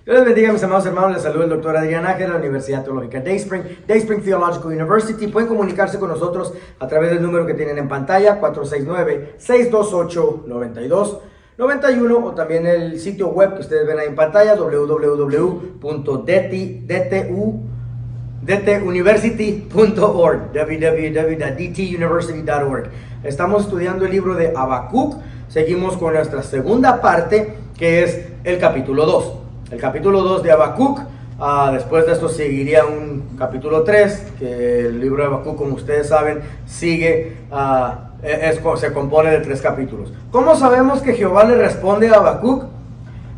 Dios les bendiga, mis amados hermanos. Les saluda el doctor Adrián Ángel de la Universidad Teológica Dayspring Theological University. Pueden comunicarse con nosotros a través del número que tienen en pantalla, 469-628-9291, o también el sitio web que ustedes ven ahí en pantalla, www.dtuniversity.org, www.dtuniversity.org. Estamos estudiando el libro de Habacuc. Seguimos con nuestra segunda parte, que es el capítulo 2. El capítulo 2 de Habacuc. Después de esto seguiría un capítulo 3, que el libro de Habacuc, como ustedes saben, sigue, se compone de 3 capítulos. ¿Cómo sabemos que Jehová le responde a Habacuc?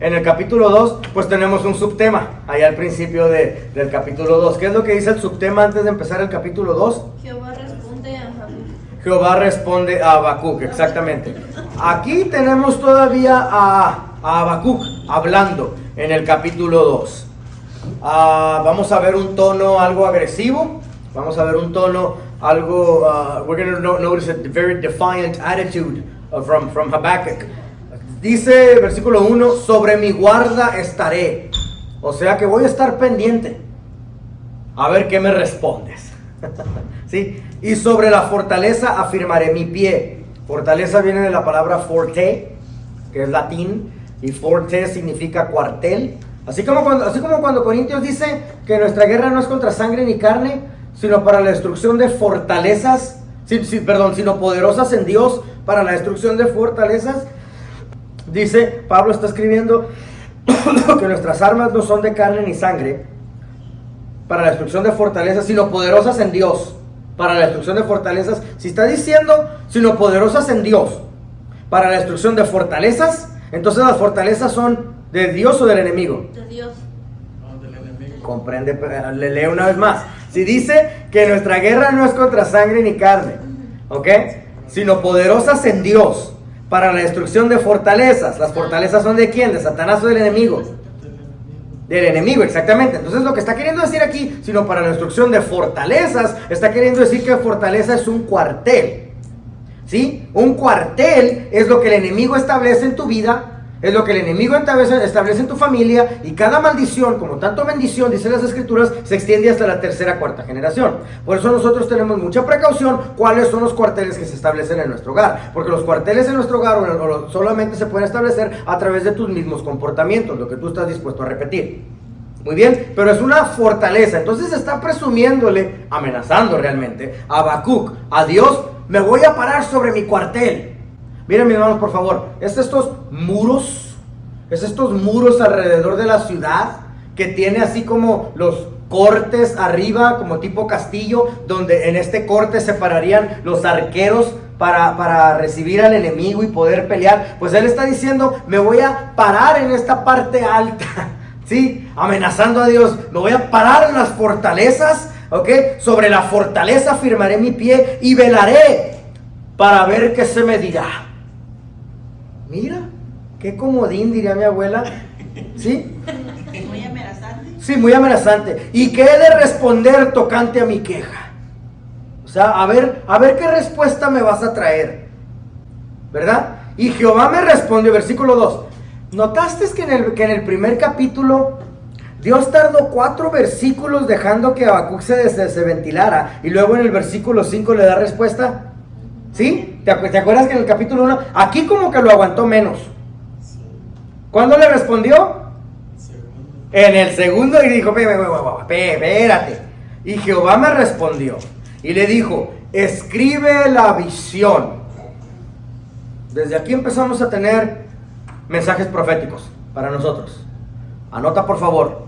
En el capítulo 2, pues tenemos un subtema, allá al principio del capítulo 2. ¿Qué es lo que dice el subtema antes de empezar el capítulo 2? Jehová responde a Habacuc. Jehová responde a Habacuc, exactamente. Aquí tenemos todavía a Habacuc hablando en el capítulo 2. Vamos a ver un tono algo agresivo. Vamos a ver un tono algo, we're going to notice a very defiant attitude from Habakkuk. Dice, versículo 1, sobre mi guarda estaré. O sea que voy a estar pendiente a ver qué me respondes. ¿Sí? Y sobre la fortaleza afirmaré mi pie. Fortaleza viene de la palabra forte, que es latín, y forte significa cuartel. Así como cuando Corintios dice que nuestra guerra no es contra sangre ni carne, sino para la destrucción de fortalezas, sino poderosas en Dios para la destrucción de fortalezas. Dice, Pablo está escribiendo que nuestras armas no son de carne ni sangre para la destrucción de fortalezas, sino poderosas en Dios para la destrucción de fortalezas. Si está diciendo, sino poderosas en Dios para la destrucción de fortalezas, entonces las fortalezas son de Dios o del enemigo. De Dios. No, del enemigo. Comprende, le leo una vez más. Si dice que nuestra guerra no es contra sangre ni carne, ¿ok? Sino poderosas en Dios para la destrucción de fortalezas. ¿Las fortalezas son de quién? ¿De Satanás o del enemigo? Del enemigo, exactamente. Entonces lo que está queriendo decir aquí, sino para la destrucción de fortalezas, está queriendo decir que fortaleza es un cuartel. ¿Sí? Un cuartel es lo que el enemigo establece en tu vida, es lo que el enemigo establece en tu familia, y cada maldición, como tanto bendición, dicen las escrituras, se extiende hasta la tercera, cuarta generación. Por eso nosotros tenemos mucha precaución cuáles son los cuarteles que se establecen en nuestro hogar, porque los cuarteles en nuestro hogar solamente se pueden establecer a través de tus mismos comportamientos, lo que tú estás dispuesto a repetir. Muy bien, pero es una fortaleza. Entonces está presumiéndole, amenazando realmente a Habacuc, a Dios: me voy a parar sobre mi cuartel. Miren, mis hermanos, por favor, estos muros alrededor de la ciudad, que tiene así como los cortes arriba, como tipo castillo, donde en este corte se pararían los arqueros para recibir al enemigo y poder pelear. Pues él está diciendo, me voy a parar en esta parte alta, ¿sí? Amenazando a Dios, me voy a parar en las fortalezas, ¿ok? Sobre la fortaleza firmaré mi pie y velaré para ver qué se me dirá. Mira, qué comodín, diría mi abuela. ¿Sí? Muy amenazante. Sí, muy amenazante. ¿Y qué he de responder tocante a mi queja? O sea, a ver qué respuesta me vas a traer, ¿verdad? Y Jehová me respondió, versículo 2. ¿Notaste que en el primer capítulo Dios tardó 4 versículos dejando que Habacuc se ventilara, y luego en el versículo 5 le da respuesta? ¿Sí? ¿Te acuerdas que en el capítulo 1, aquí como que lo aguantó menos? ¿Cuándo le respondió? En el segundo, y dijo, espérate. Y Jehová me respondió y le dijo, escribe la visión. Desde aquí empezamos a tener mensajes proféticos para nosotros. Anota, por favor.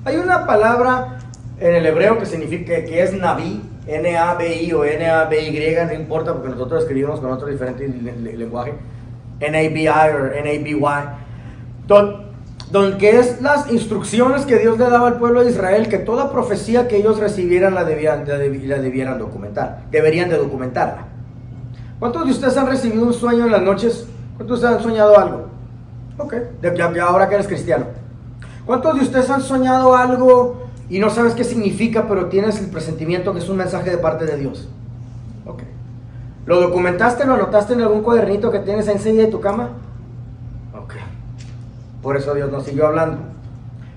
Hay una palabra en el hebreo que significa, que es Naví, N-A-B-I o N-A-B-Y, no importa, porque nosotros escribimos con otro diferente lenguaje, N-A-B-I o N-A-B-Y, donde es las instrucciones que Dios le daba al pueblo de Israel, que toda profecía que ellos recibieran la debieran documentar, deberían de documentarla. ¿Cuántos de ustedes han recibido un sueño en las noches? ¿Cuántos de ustedes han soñado algo? Ok, de ahora que eres cristiano. ¿Cuántos de ustedes han soñado algo y no sabes qué significa, pero tienes el presentimiento que es un mensaje de parte de Dios? Ok. ¿Lo documentaste, lo anotaste en algún cuadernito que tienes enseguida de tu cama? Ok. Por eso Dios nos siguió hablando.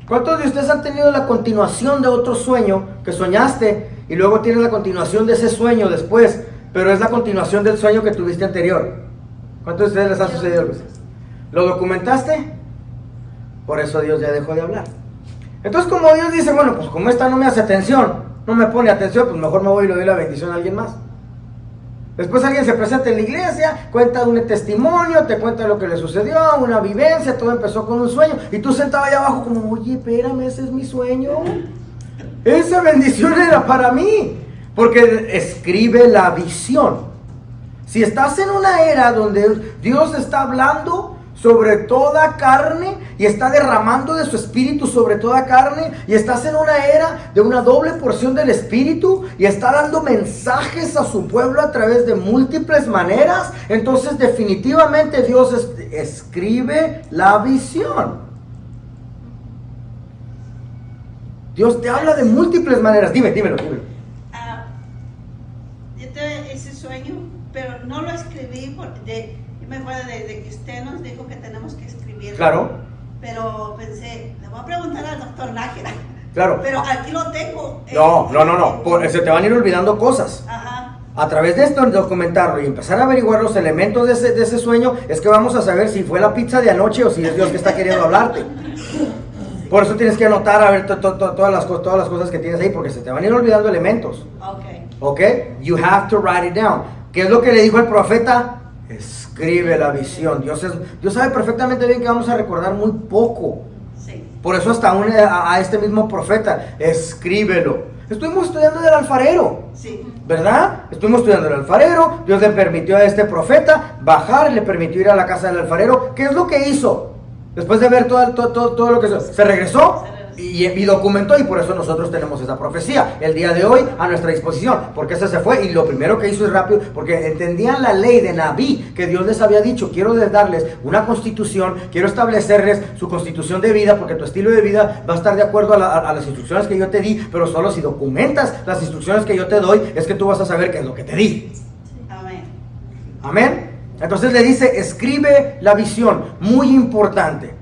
¿Cuántos de ustedes han tenido la continuación de otro sueño que soñaste y luego tienes la continuación de ese sueño después, pero es la continuación del sueño que tuviste anterior? ¿Cuántos de ustedes les ha sucedido algo así? ¿Lo documentaste? Por eso Dios ya dejó de hablar. Entonces, como Dios dice, bueno, pues como esta no me hace atención, no me pone atención, pues mejor me voy y le doy la bendición a alguien más. Después alguien se presenta en la iglesia, cuenta un testimonio, te cuenta lo que le sucedió, una vivencia, todo empezó con un sueño, y tú sentado ahí abajo como, oye, espérame, ese es mi sueño. Esa bendición era para mí, porque escribe la visión. Si estás en una era donde Dios está hablando sobre toda carne y está derramando de su espíritu sobre toda carne, y estás en una era de una doble porción del espíritu y está dando mensajes a su pueblo a través de múltiples maneras, entonces definitivamente Dios escribe la visión. Dios te habla de múltiples maneras. Dímelo. Yo tuve ese sueño, pero no lo escribí yo me acuerdo de que usted nos dijo que tenemos que escribirlo. Claro. Pero pensé, le voy a preguntar al doctor Nájera. Claro. Pero aquí lo tengo. No. Se te van a ir olvidando cosas. Ajá. A través de esto, documentarlo y empezar a averiguar los elementos de ese sueño, es que vamos a saber si fue la pizza de anoche o si es Dios que está queriendo hablarte. Por eso tienes que anotar a ver todas las cosas que tienes ahí, porque se te van a ir olvidando elementos. ¿Ok? You have to write it down. ¿Qué es lo que le dijo el profeta? Escribe la visión. Dios sabe perfectamente bien que vamos a recordar muy poco. Sí. Por eso hasta a este mismo profeta, escríbelo. Estuvimos estudiando del alfarero. Sí. ¿Verdad? Estuvimos estudiando del alfarero. Dios le permitió a este profeta bajar, le permitió ir a la casa del alfarero. ¿Qué es lo que hizo? Después de ver todo lo que se regresó y documentó, y por eso nosotros tenemos esa profecía el día de hoy a nuestra disposición, porque ese se fue y lo primero que hizo es rápido, porque entendían la ley de Nabí, que Dios les había dicho, quiero darles una constitución, quiero establecerles su constitución de vida, porque tu estilo de vida va a estar de acuerdo a las instrucciones que yo te di, pero solo si documentas las instrucciones que yo te doy, es que tú vas a saber qué es lo que te di. Amén. Amén. Entonces le dice, escribe la visión, muy importante.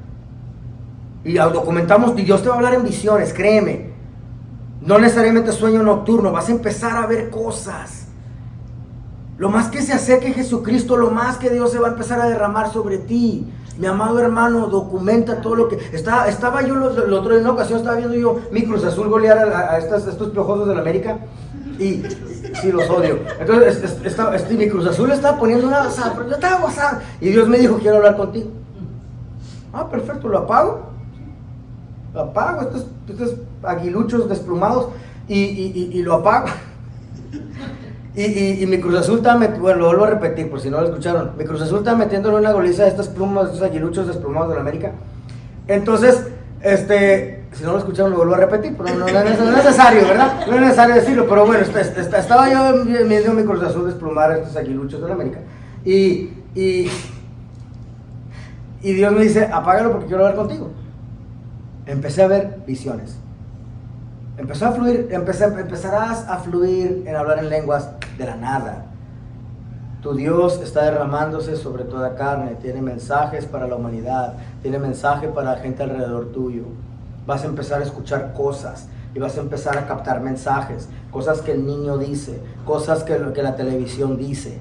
Y documentamos, y Dios te va a hablar en visiones, créeme. No necesariamente sueño nocturno, vas a empezar a ver cosas. Lo más que se acerque Jesucristo, lo más que Dios se va a empezar a derramar sobre ti. Mi amado hermano, documenta todo lo que... Estaba yo el otro día, en una ocasión, estaba viendo yo mi Cruz Azul golear a estos piojosos de la América. Y sí, los odio. Entonces, mi Cruz Azul estaba poniendo una WhatsApp, pero yo estaba WhatsApp. Y Dios me dijo, quiero hablar contigo. Ah, perfecto, lo apago. Estos aguiluchos desplumados. Y lo apago. Y mi Cruz Azul estaba metiendo, bueno, lo vuelvo a repetir por si no lo escucharon. Mi Cruz Azul estaba metiéndole una goliza de estas plumas, de estos aguiluchos desplumados de la América. Entonces, si no lo escucharon, lo vuelvo a repetir, pero no es necesario, ¿verdad? No es necesario decirlo, pero bueno, estaba yo viendo mi Cruz Azul desplumar a estos aguiluchos de la América. Y Dios me dice, apágalo porque quiero hablar contigo. Empecé a ver visiones. Empezarás a fluir en hablar en lenguas de la nada. Tu Dios está derramándose sobre toda carne. Tiene mensajes para la humanidad. Tiene mensaje para la gente alrededor tuyo. Vas a empezar a escuchar cosas. Y vas a empezar a captar mensajes. Cosas que el niño dice. Cosas que la televisión dice.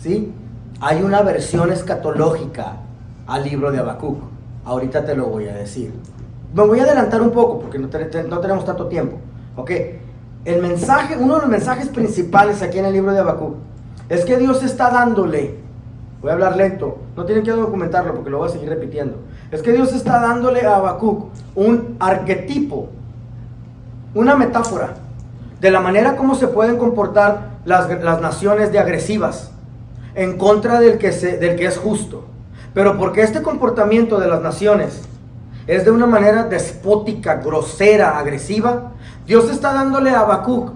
¿Sí? Hay una versión escatológica al libro de Habacuc. Ahorita te lo voy a decir. Me voy a adelantar un poco porque no tenemos tanto tiempo. ¿Ok? Uno de los mensajes principales aquí en el libro de Habacuc es que Dios está dándole, voy a hablar lento, no tienen que documentarlo porque lo voy a seguir repitiendo. Es que Dios está dándole a Habacuc un arquetipo, una metáfora de la manera como se pueden comportar las naciones de agresivas en contra del que es justo. Pero porque este comportamiento de las naciones es de una manera despótica, grosera, agresiva, Dios está dándole a Habacuc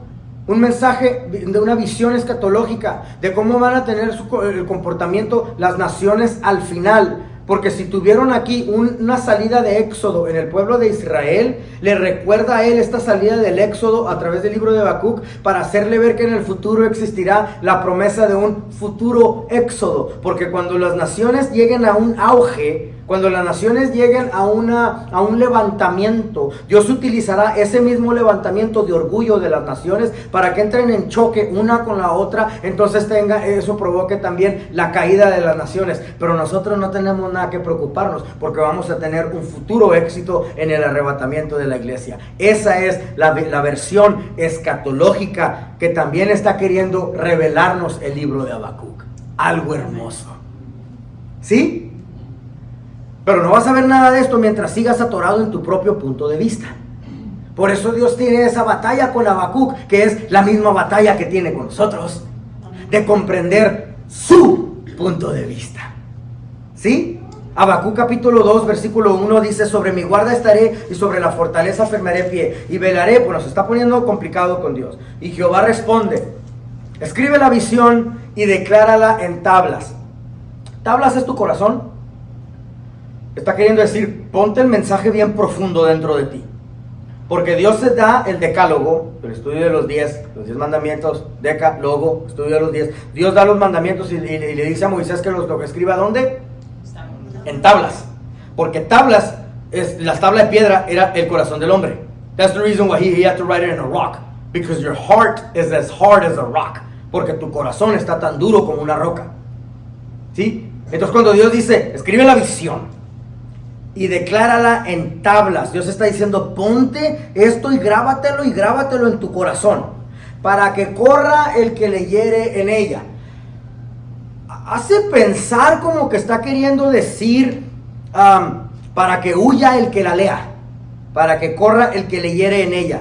un mensaje de una visión escatológica de cómo van a tener el comportamiento las naciones al final. Porque si tuvieron aquí una salida de éxodo en el pueblo de Israel, le recuerda a él esta salida del éxodo a través del libro de Habacuc para hacerle ver que en el futuro existirá la promesa de un futuro éxodo. Porque cuando las naciones lleguen a un auge, Cuando las naciones lleguen a un levantamiento, Dios utilizará ese mismo levantamiento de orgullo de las naciones para que entren en choque una con la otra. Entonces eso provoque también la caída de las naciones. Pero nosotros no tenemos nada que preocuparnos, porque vamos a tener un futuro éxito en el arrebatamiento de la iglesia. Esa es la versión escatológica que también está queriendo revelarnos el libro de Habacuc. Algo hermoso. ¿Sí? Pero no vas a ver nada de esto mientras sigas atorado en tu propio punto de vista. Por eso Dios tiene esa batalla con Habacuc, que es la misma batalla que tiene con nosotros, de comprender su punto de vista. ¿Sí? Habacuc capítulo 2, versículo 1 dice: sobre mi guarda estaré y sobre la fortaleza firmaré pie y velaré. Pues se está poniendo complicado con Dios. Y Jehová responde: escribe la visión y declárala en tablas. ¿Tablas es tu corazón? Está queriendo decir, ponte el mensaje bien profundo dentro de ti. Porque Dios te da el decálogo, el estudio de los 10 mandamientos, decálogo, estudio de los 10. Dios da los mandamientos y le dice a Moisés que lo escriba ¿dónde? En tablas. Porque tablas, las tablas de piedra era el corazón del hombre. That's the reason why he had to write it in a rock. Because your heart is as hard as a rock. Porque tu corazón está tan duro como una roca. ¿Sí? Entonces cuando Dios dice, escribe la visión y declárala en tablas, Dios está diciendo, ponte esto y grábatelo en tu corazón, para que corra el que leyere en ella. Hace pensar como que está queriendo decir, para que huya el que la lea, para que corra el que leyere en ella.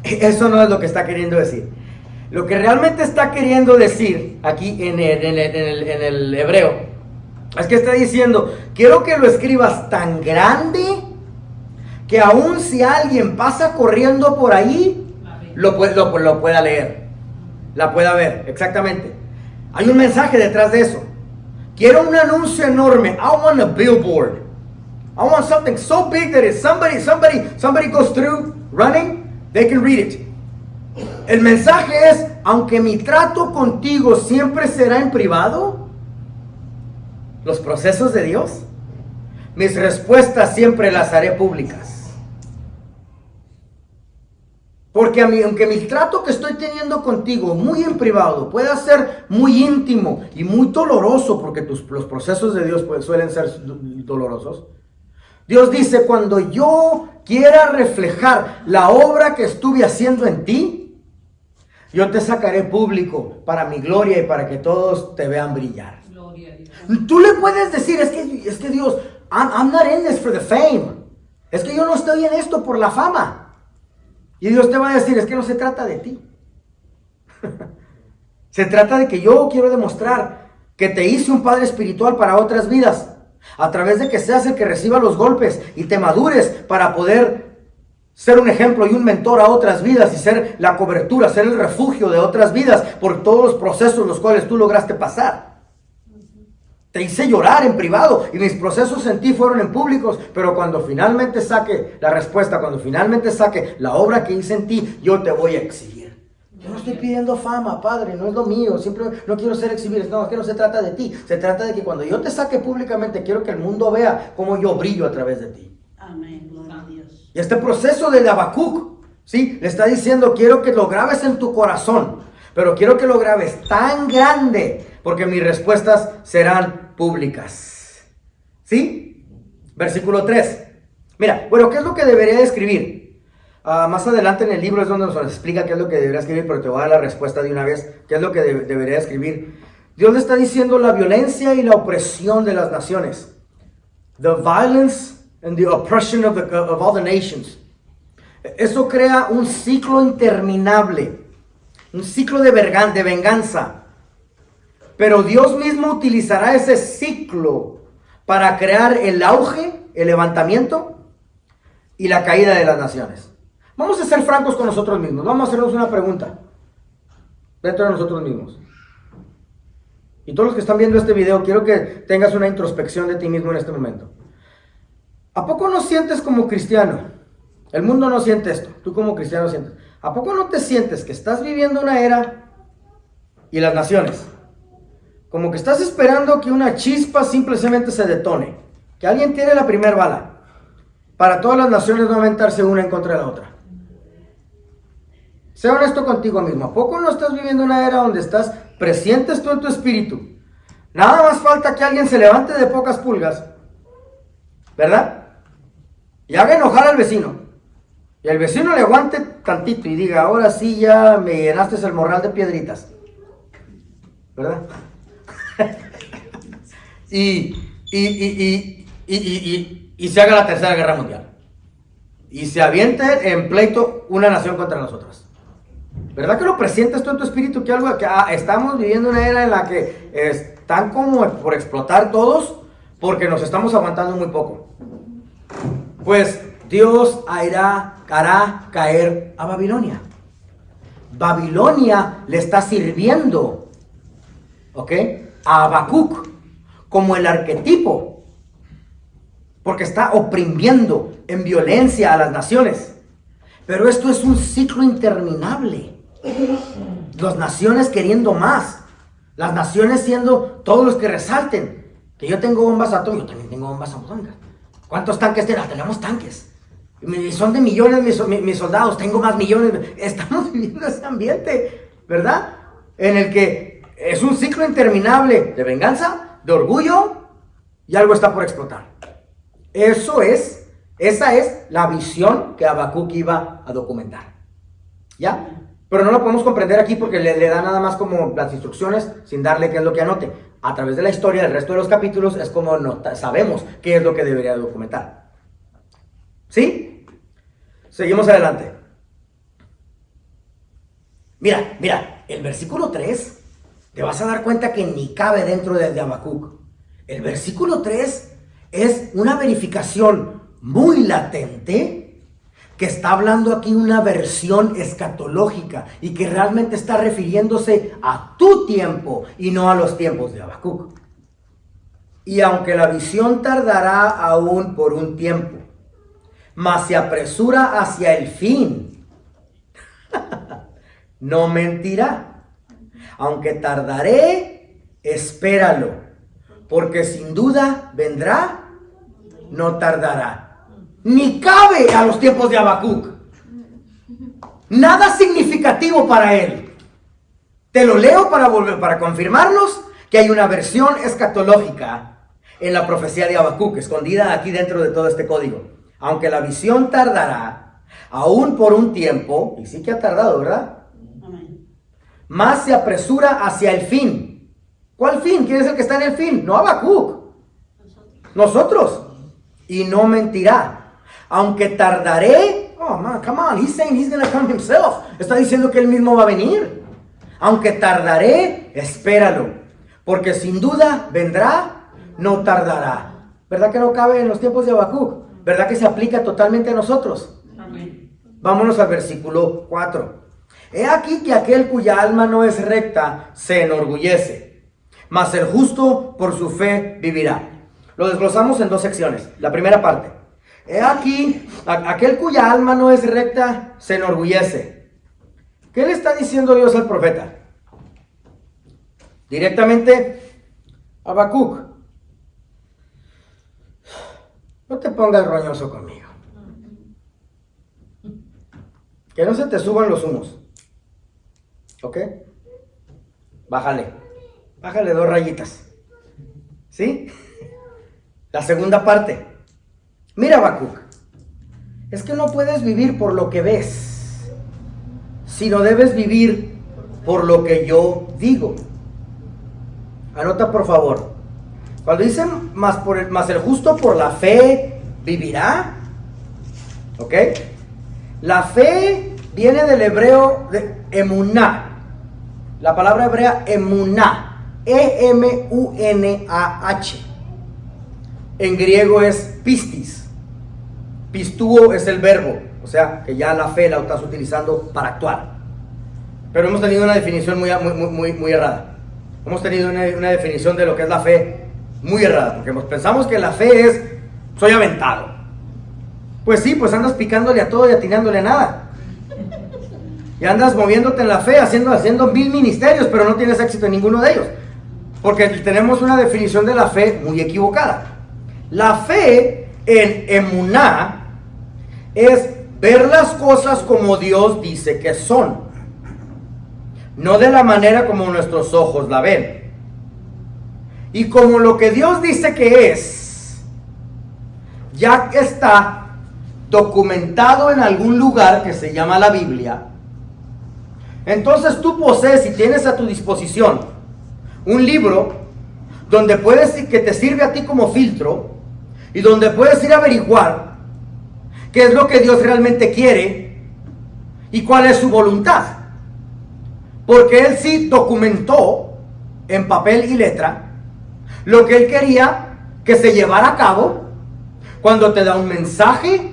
Eso no es lo que está queriendo decir. Lo que realmente está queriendo decir aquí en el hebreo es que está diciendo, quiero que lo escribas tan grande que aun si alguien pasa corriendo por ahí, lo pueda leer, la pueda ver. Exactamente. Hay un mensaje detrás de eso. Quiero un anuncio enorme. I want a billboard. I want something so big that if somebody goes through running, they can read it. El mensaje es, aunque mi trato contigo siempre será en privado, los procesos de Dios, mis respuestas siempre las haré públicas. Porque aunque mi trato que estoy teniendo contigo muy en privado pueda ser muy íntimo y muy doloroso, porque los procesos de Dios suelen ser dolorosos, Dios dice, cuando yo quiera reflejar la obra que estuve haciendo en ti, yo te sacaré público para mi gloria y para que todos te vean brillar. Tú le puedes decir, es que Dios, I'm not in this for the fame. Es que yo no estoy en esto por la fama. Y Dios te va a decir, es que no se trata de ti. Se trata de que yo quiero demostrar que te hice un padre espiritual para otras vidas. A través de que seas el que reciba los golpes y te madures para poder ser un ejemplo y un mentor a otras vidas y ser la cobertura, ser el refugio de otras vidas por todos los procesos los cuales tú lograste pasar. Te hice llorar en privado y mis procesos en ti fueron en públicos, pero cuando finalmente saque la respuesta, cuando finalmente saque la obra que hice en ti, yo te voy a exhibir. Yo no estoy pidiendo fama, Padre, no es lo mío, siempre no quiero ser exhibido. No, es que no se trata de ti, se trata de que cuando yo te saque públicamente, quiero que el mundo vea cómo yo brillo a través de ti. Amén, gloria a Dios. Y este proceso de Habacuc, ¿sí? Le está diciendo, quiero que lo grabes en tu corazón, pero quiero que lo grabes tan grande, porque mis respuestas serán públicas. ¿Sí? Versículo 3. Mira, bueno, ¿qué es lo que debería escribir? Más adelante en el libro es donde nos explica qué es lo que debería escribir, pero te voy a dar la respuesta de una vez. ¿Qué es lo que debería escribir? Dios le está diciendo la violencia y la opresión de las naciones. The violence and the oppression of all the nations. Eso crea un ciclo interminable, un ciclo de venganza. Pero Dios mismo utilizará ese ciclo para crear el auge, el levantamiento y la caída de las naciones. Vamos a ser francos con nosotros mismos. Vamos a hacernos una pregunta dentro de nosotros mismos. Y todos los que están viendo este video, quiero que tengas una introspección de ti mismo en este momento. ¿A poco no sientes como cristiano? El mundo no siente esto. Tú como cristiano sientes. ¿A poco no te sientes que estás viviendo una era y las naciones? Como que estás esperando que una chispa simplemente se detone. que alguien tiene la primera bala. Para todas las naciones no aventarse una en contra de la otra. Sé honesto contigo mismo. ¿A poco no estás viviendo una era donde estás, presientes tú en tu espíritu? Nada más falta que alguien se levante de pocas pulgas, ¿verdad? Y haga enojar al vecino. Y el vecino le aguante tantito y diga, ahora sí ya me llenaste el morral de piedritas. ¿Verdad? y se haga la tercera guerra mundial. Y se aviente en pleito una nación contra las otras. ¿Verdad que lo presientes tú en tu espíritu? Que estamos viviendo una era en la que están como por explotar todos, porque nos estamos aguantando muy poco. Pues Dios hará caer a Babilonia. Babilonia le está sirviendo, ¿ok?, a Habacuc como el arquetipo, porque está oprimiendo en violencia a las naciones. Pero esto es un ciclo interminable. Las naciones queriendo más, las naciones siendo todos los que resalten que yo tengo bombas atómicas, yo también tengo bombas atómicas. ¿Cuántos tanques tenemos? Tenemos tanques. Son de millones mis soldados, tengo más millones. Estamos viviendo ese ambiente, ¿verdad? En el que es un ciclo interminable de venganza, de orgullo, y algo está por explotar. Esa es la visión que Habacuc iba a documentar. ¿Ya? Pero no lo podemos comprender aquí porque le da nada más como las instrucciones sin darle qué es lo que anote. A través de la historia del resto de los capítulos es como sabemos qué es lo que debería documentar. ¿Sí? Seguimos adelante. Mira, el versículo 3, te vas a dar cuenta que ni cabe dentro de Habacuc. El versículo 3 es una verificación muy latente que está hablando aquí una versión escatológica y que realmente está refiriéndose a tu tiempo y no a los tiempos de Habacuc. Y aunque la visión tardará aún por un tiempo, mas se apresura hacia el fin, no mentirá. Aunque tardaré, espéralo, porque sin duda vendrá, no tardará. Ni cabe a los tiempos de Habacuc. Nada significativo para él. Te lo leo para confirmarnos que hay una versión escatológica en la profecía de Habacuc, escondida aquí dentro de todo este código. Aunque la visión tardará, aún por un tiempo, y sí que ha tardado, ¿verdad? Más se apresura hacia el fin. ¿Cuál fin? ¿Quién es el que está en el fin? No Habacuc. Nosotros. Y no mentirá. Aunque tardaré, oh man, come on, he's saying he's gonna come himself. Está diciendo que él mismo va a venir. Aunque tardaré, espéralo, porque sin duda vendrá, no tardará. ¿Verdad que no cabe en los tiempos de Habacuc? ¿Verdad que se aplica totalmente a nosotros? Amén. Vámonos al versículo 4. He aquí que aquel cuya alma no es recta se enorgullece, mas el justo por su fe vivirá. Lo desglosamos en dos secciones. La primera parte. He aquí, aquel cuya alma no es recta se enorgullece. ¿Qué le está diciendo Dios al profeta? Directamente a Habacuc. No te pongas roñoso conmigo. Que no se te suban los humos. ¿Ok? Bájale 2 rayitas. ¿Sí? La segunda parte. Mira, Habacuc, es que no puedes vivir por lo que ves, sino debes vivir por lo que yo digo. Anota por favor. Cuando dicen más el justo por la fe vivirá, ¿ok? La fe viene del hebreo de emuná. La palabra hebrea emuná, E-M-U-N-A-H. En griego es pistis. Pistúo es el verbo, o sea, que ya la fe la estás utilizando para actuar. Pero hemos tenido una definición muy errada. Hemos tenido una definición de lo que es la fe muy errada, porque pensamos que la fe es, soy aventado. Pues sí, pues andas picándole a todo y atinándole a nada. Y andas moviéndote en la fe, haciendo 1000 ministerios, pero no tienes éxito en ninguno de ellos. Porque tenemos una definición de la fe muy equivocada. La fe en emuná es ver las cosas como Dios dice que son, no de la manera como nuestros ojos la ven. Y como lo que Dios dice que es, ya está documentado en algún lugar que se llama la Biblia, entonces tú posees y tienes a tu disposición un libro donde que te sirve a ti como filtro y donde puedes ir a averiguar qué es lo que Dios realmente quiere y cuál es su voluntad. Porque Él sí documentó en papel y letra lo que Él quería que se llevara a cabo. Cuando te da un mensaje,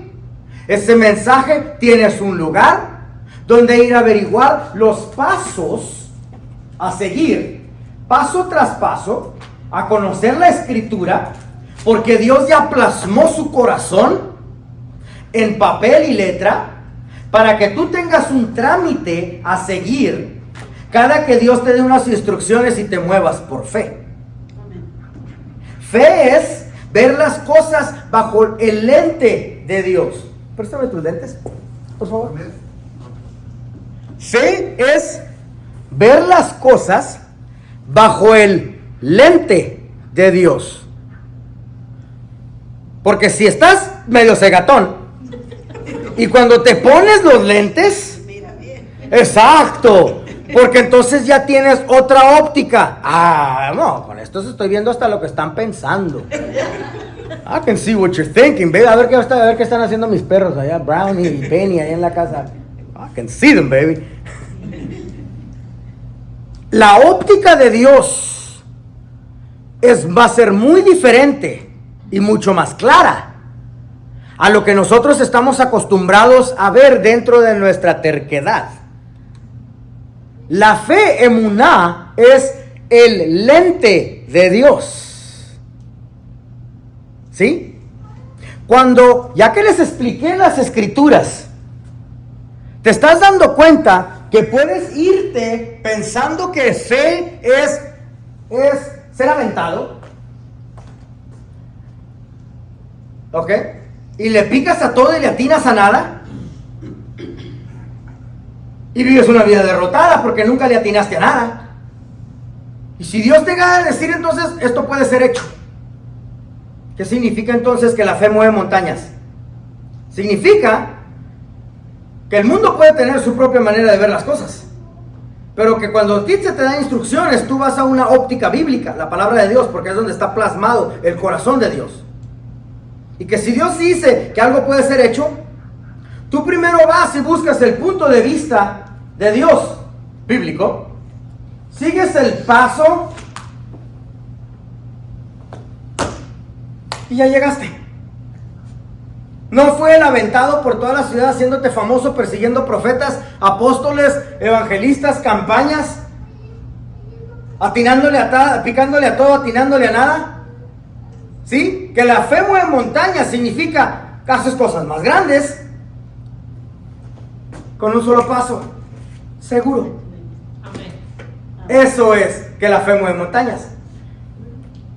ese mensaje tienes un lugar donde ir a averiguar los pasos a seguir, paso tras paso, a conocer la Escritura, porque Dios ya plasmó su corazón en papel y letra para que tú tengas un trámite a seguir cada que Dios te dé unas instrucciones y te muevas por fe. Fe es ver las cosas bajo el lente de Dios. Préstame tus lentes, por favor. Fe es ver las cosas bajo el lente de Dios. Porque si estás medio cegatón y cuando te pones los lentes, Mira bien. exacto, porque entonces ya tienes otra óptica. Ah, no, con esto estoy viendo hasta lo que están pensando. I can see what you're thinking, baby. A ver qué están haciendo mis perros allá, Brownie y Penny allá en la casa. I can see them, baby. La óptica de Dios va a ser muy diferente y mucho más clara a lo que nosotros estamos acostumbrados a ver dentro de nuestra terquedad. La fe emuná es el lente de Dios. ¿Sí? Cuando, ya que les expliqué las escrituras, te estás dando cuenta que puedes irte pensando que fe es ser aventado. ¿Ok? Y le picas a todo y le atinas a nada. Y vives una vida derrotada porque nunca le atinaste a nada. Y si Dios te gana a decir, entonces esto puede ser hecho. ¿Qué significa entonces que la fe mueve montañas? Significa que el mundo puede tener su propia manera de ver las cosas, pero que cuando a ti se te dan instrucciones, tú vas a una óptica bíblica, la palabra de Dios, porque es donde está plasmado el corazón de Dios. Y que si Dios dice que algo puede ser hecho, tú primero vas y buscas el punto de vista de Dios bíblico, sigues el paso y ya llegaste. No fue el aventado por toda la ciudad haciéndote famoso, persiguiendo profetas, apóstoles, evangelistas, campañas, atinándole a picándole a todo, atinándole a nada. ¿Sí? Que la fe mueve montañas significa que haces cosas más grandes con un solo paso, seguro. Eso es que la fe mueve montañas.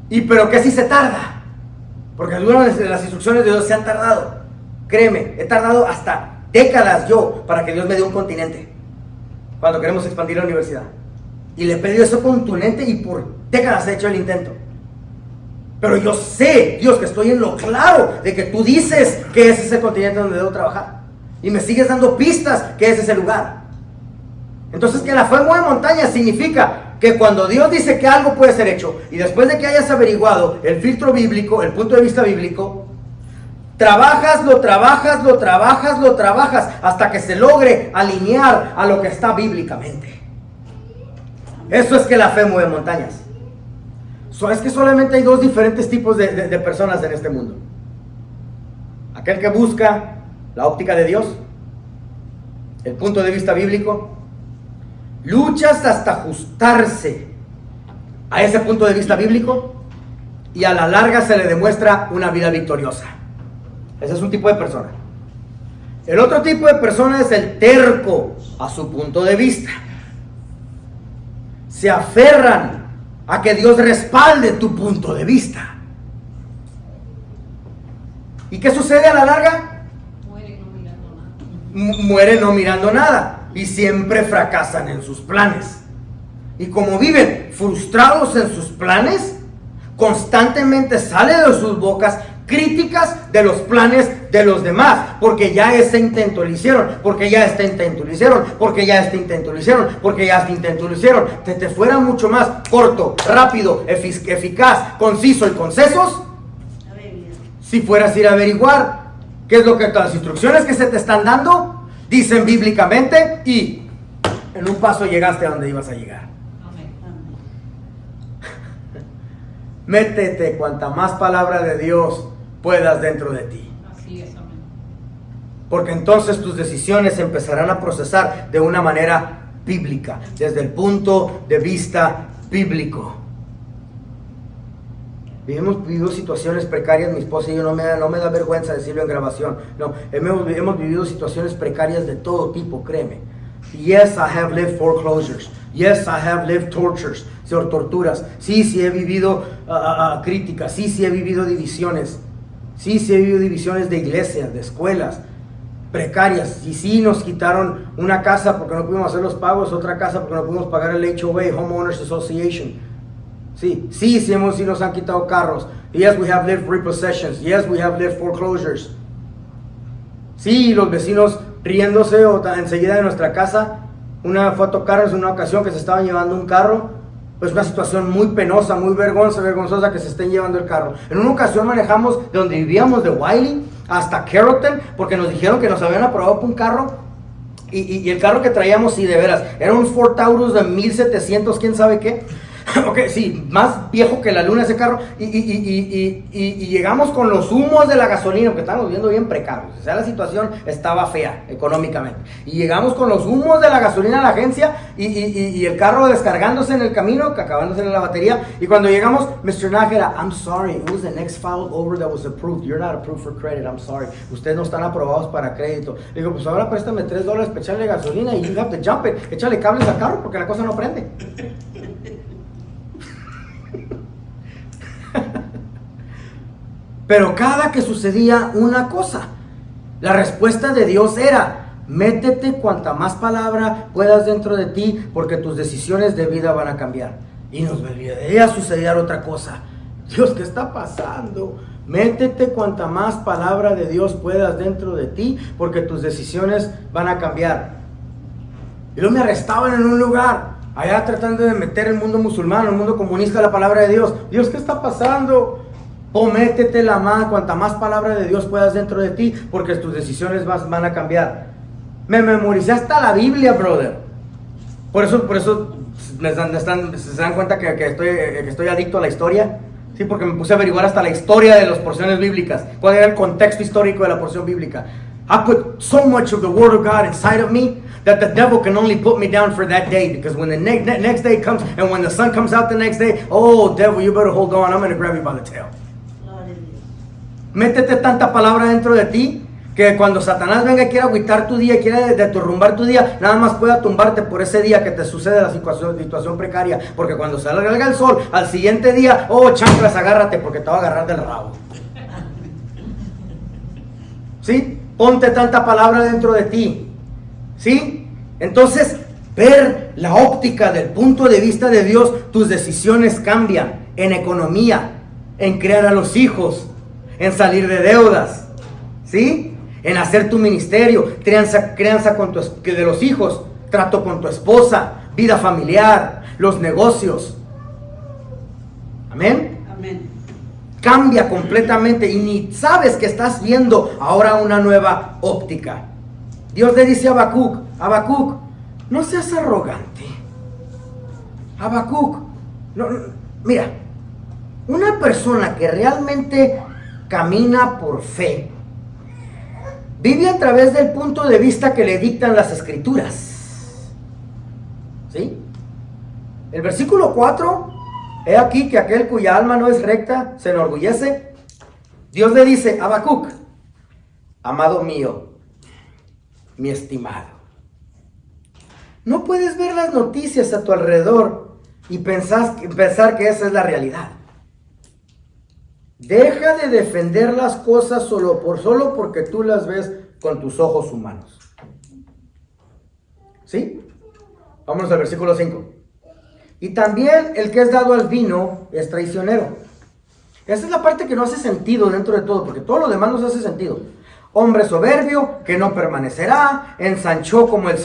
Pero que si se tarda, porque algunas de las instrucciones de Dios se han tardado. Créeme, he tardado hasta décadas yo para que Dios me dé un continente cuando queremos expandir la universidad. Y le he pedido ese continente y por décadas he hecho el intento. Pero yo sé, Dios, que estoy en lo claro de que tú dices que ese es el continente donde debo trabajar. Y me sigues dando pistas que ese es el lugar. Entonces, que la fe mueve montañas significa que cuando Dios dice que algo puede ser hecho, y después de que hayas averiguado el filtro bíblico, el punto de vista bíblico, trabajas hasta que se logre alinear a lo que está bíblicamente. Eso es que la fe mueve montañas. Es que solamente hay dos diferentes tipos de personas en este mundo. Aquel que busca la óptica de Dios, el punto de vista bíblico, luchas hasta ajustarse a ese punto de vista bíblico y a la larga se le demuestra una vida victoriosa. Ese es un tipo de persona. El otro tipo de persona es el terco a su punto de vista. Se aferran a que Dios respalde tu punto de vista. ¿Y qué sucede a la larga? Muere no mirando nada. Mueren no mirando nada y siempre fracasan en sus planes. Y como viven frustrados en sus planes, constantemente sale de sus bocas críticas de los planes de los demás, porque ya este intento lo hicieron, porque ya este intento lo hicieron, porque ya este intento lo hicieron, porque ya este intento lo hicieron. Te fuera mucho más corto, rápido, eficaz, conciso y concesos si fueras a ir a averiguar qué es lo que todas las instrucciones que se te están dando dicen bíblicamente y en un paso llegaste a donde ibas a llegar. Amén. Métete cuanta más palabra de Dios puedas dentro de ti. Así es, amén. Porque entonces tus decisiones se empezarán a procesar de una manera bíblica, desde el punto de vista bíblico. Hemos vivido situaciones precarias, mi esposa y yo, no me da vergüenza decirlo en grabación. No, hemos vivido situaciones precarias de todo tipo, créeme. Yes, I have lived foreclosures. Yes, I have lived tortures, torturas. Sí he vivido críticas. Sí he vivido divisiones. Sí he vivido divisiones de iglesias, de escuelas precarias. Y sí nos quitaron una casa porque no pudimos hacer los pagos, otra casa porque no pudimos pagar el HOA, Homeowners Association. Sí nos han quitado carros. Yes, we have lived repossessions. Yes, we have lived foreclosures. Sí, los vecinos riéndose o enseguida de nuestra casa. Fue a tocarnos en una ocasión que se estaban llevando un carro. Pues una situación muy penosa, muy vergonzosa que se estén llevando el carro. En una ocasión manejamos de donde vivíamos, de Wiley hasta Carrollton, porque nos dijeron que nos habían aprobado por un carro. Y el carro que traíamos, sí, de veras, era un Ford Taurus de 1700, quién sabe qué. Ok, sí, más viejo que la luna ese carro. Y llegamos con los humos de la gasolina, porque estábamos viendo bien precarios. O sea, la situación estaba fea económicamente. Y llegamos con los humos de la gasolina a la agencia y el carro descargándose en el camino, acabándose en la batería. Y cuando llegamos, Mr. Nájera, I'm sorry, it was the next file over that was approved. You're not approved for credit, I'm sorry. Ustedes no están aprobados para crédito. Le digo, pues ahora préstame $3 para echarle gasolina y you have to jump it. Échale cables al carro porque la cosa no prende. Pero cada que sucedía una cosa, la respuesta de Dios era: métete cuanta más palabra puedas dentro de ti, porque tus decisiones de vida van a cambiar. Y nos volvería a suceder otra cosa. Dios, ¿qué está pasando? Métete cuanta más palabra de Dios puedas dentro de ti, porque tus decisiones van a cambiar. Y luego me arrestaban en un lugar, allá tratando de meter el mundo musulmán, el mundo comunista, la palabra de Dios. Dios, ¿qué está pasando? Métete cuanta más palabra de Dios puedas dentro de ti, porque tus decisiones van a cambiar. Me memoricé hasta la Biblia, brother. Por eso se dan cuenta que estoy adicto a la historia. Sí, porque me puse a averiguar hasta la historia de las porciones bíblicas. ¿Cuál era el contexto histórico de la porción bíblica? I put so much of the Word of God inside of me that the devil can only put me down for that day, because when the next day comes and when the sun comes out the next day, oh devil, you better hold on, I'm going to grab you by the tail. Métete tanta palabra dentro de ti que cuando Satanás venga y quiera agüitar tu día, quiera derrumbar tu día, nada más pueda tumbarte por ese día que te sucede la situación precaria. Porque cuando salga el sol, al siguiente día, chanclas, agárrate porque te va a agarrar del rabo. ¿Sí? Ponte tanta palabra dentro de ti. ¿Sí? Entonces, ver la óptica del punto de vista de Dios, tus decisiones cambian en economía, en crear a los hijos, en salir de deudas, ¿sí? En hacer tu ministerio, crianza de los hijos, trato con tu esposa, vida familiar, los negocios. Amén. Amén. Cambia completamente y ni sabes que estás viendo ahora una nueva óptica. Dios le dice a Habacuc, no seas arrogante. Habacuc, mira, una persona que realmente camina por fe vive a través del punto de vista que le dictan las escrituras. ¿Sí? El versículo 4, he aquí que aquel cuya alma no es recta se enorgullece. Dios le dice a Habacuc, amado mío, mi estimado, no puedes ver las noticias a tu alrededor y pensar que esa es la realidad. Deja de defender las cosas solo porque tú las ves con tus ojos humanos. ¿Sí? Vámonos al versículo 5. Y también el que es dado al vino es traicionero. Esa es la parte que no hace sentido dentro de todo, porque todo lo demás nos hace sentido. Hombre soberbio que no permanecerá, ensanchó como el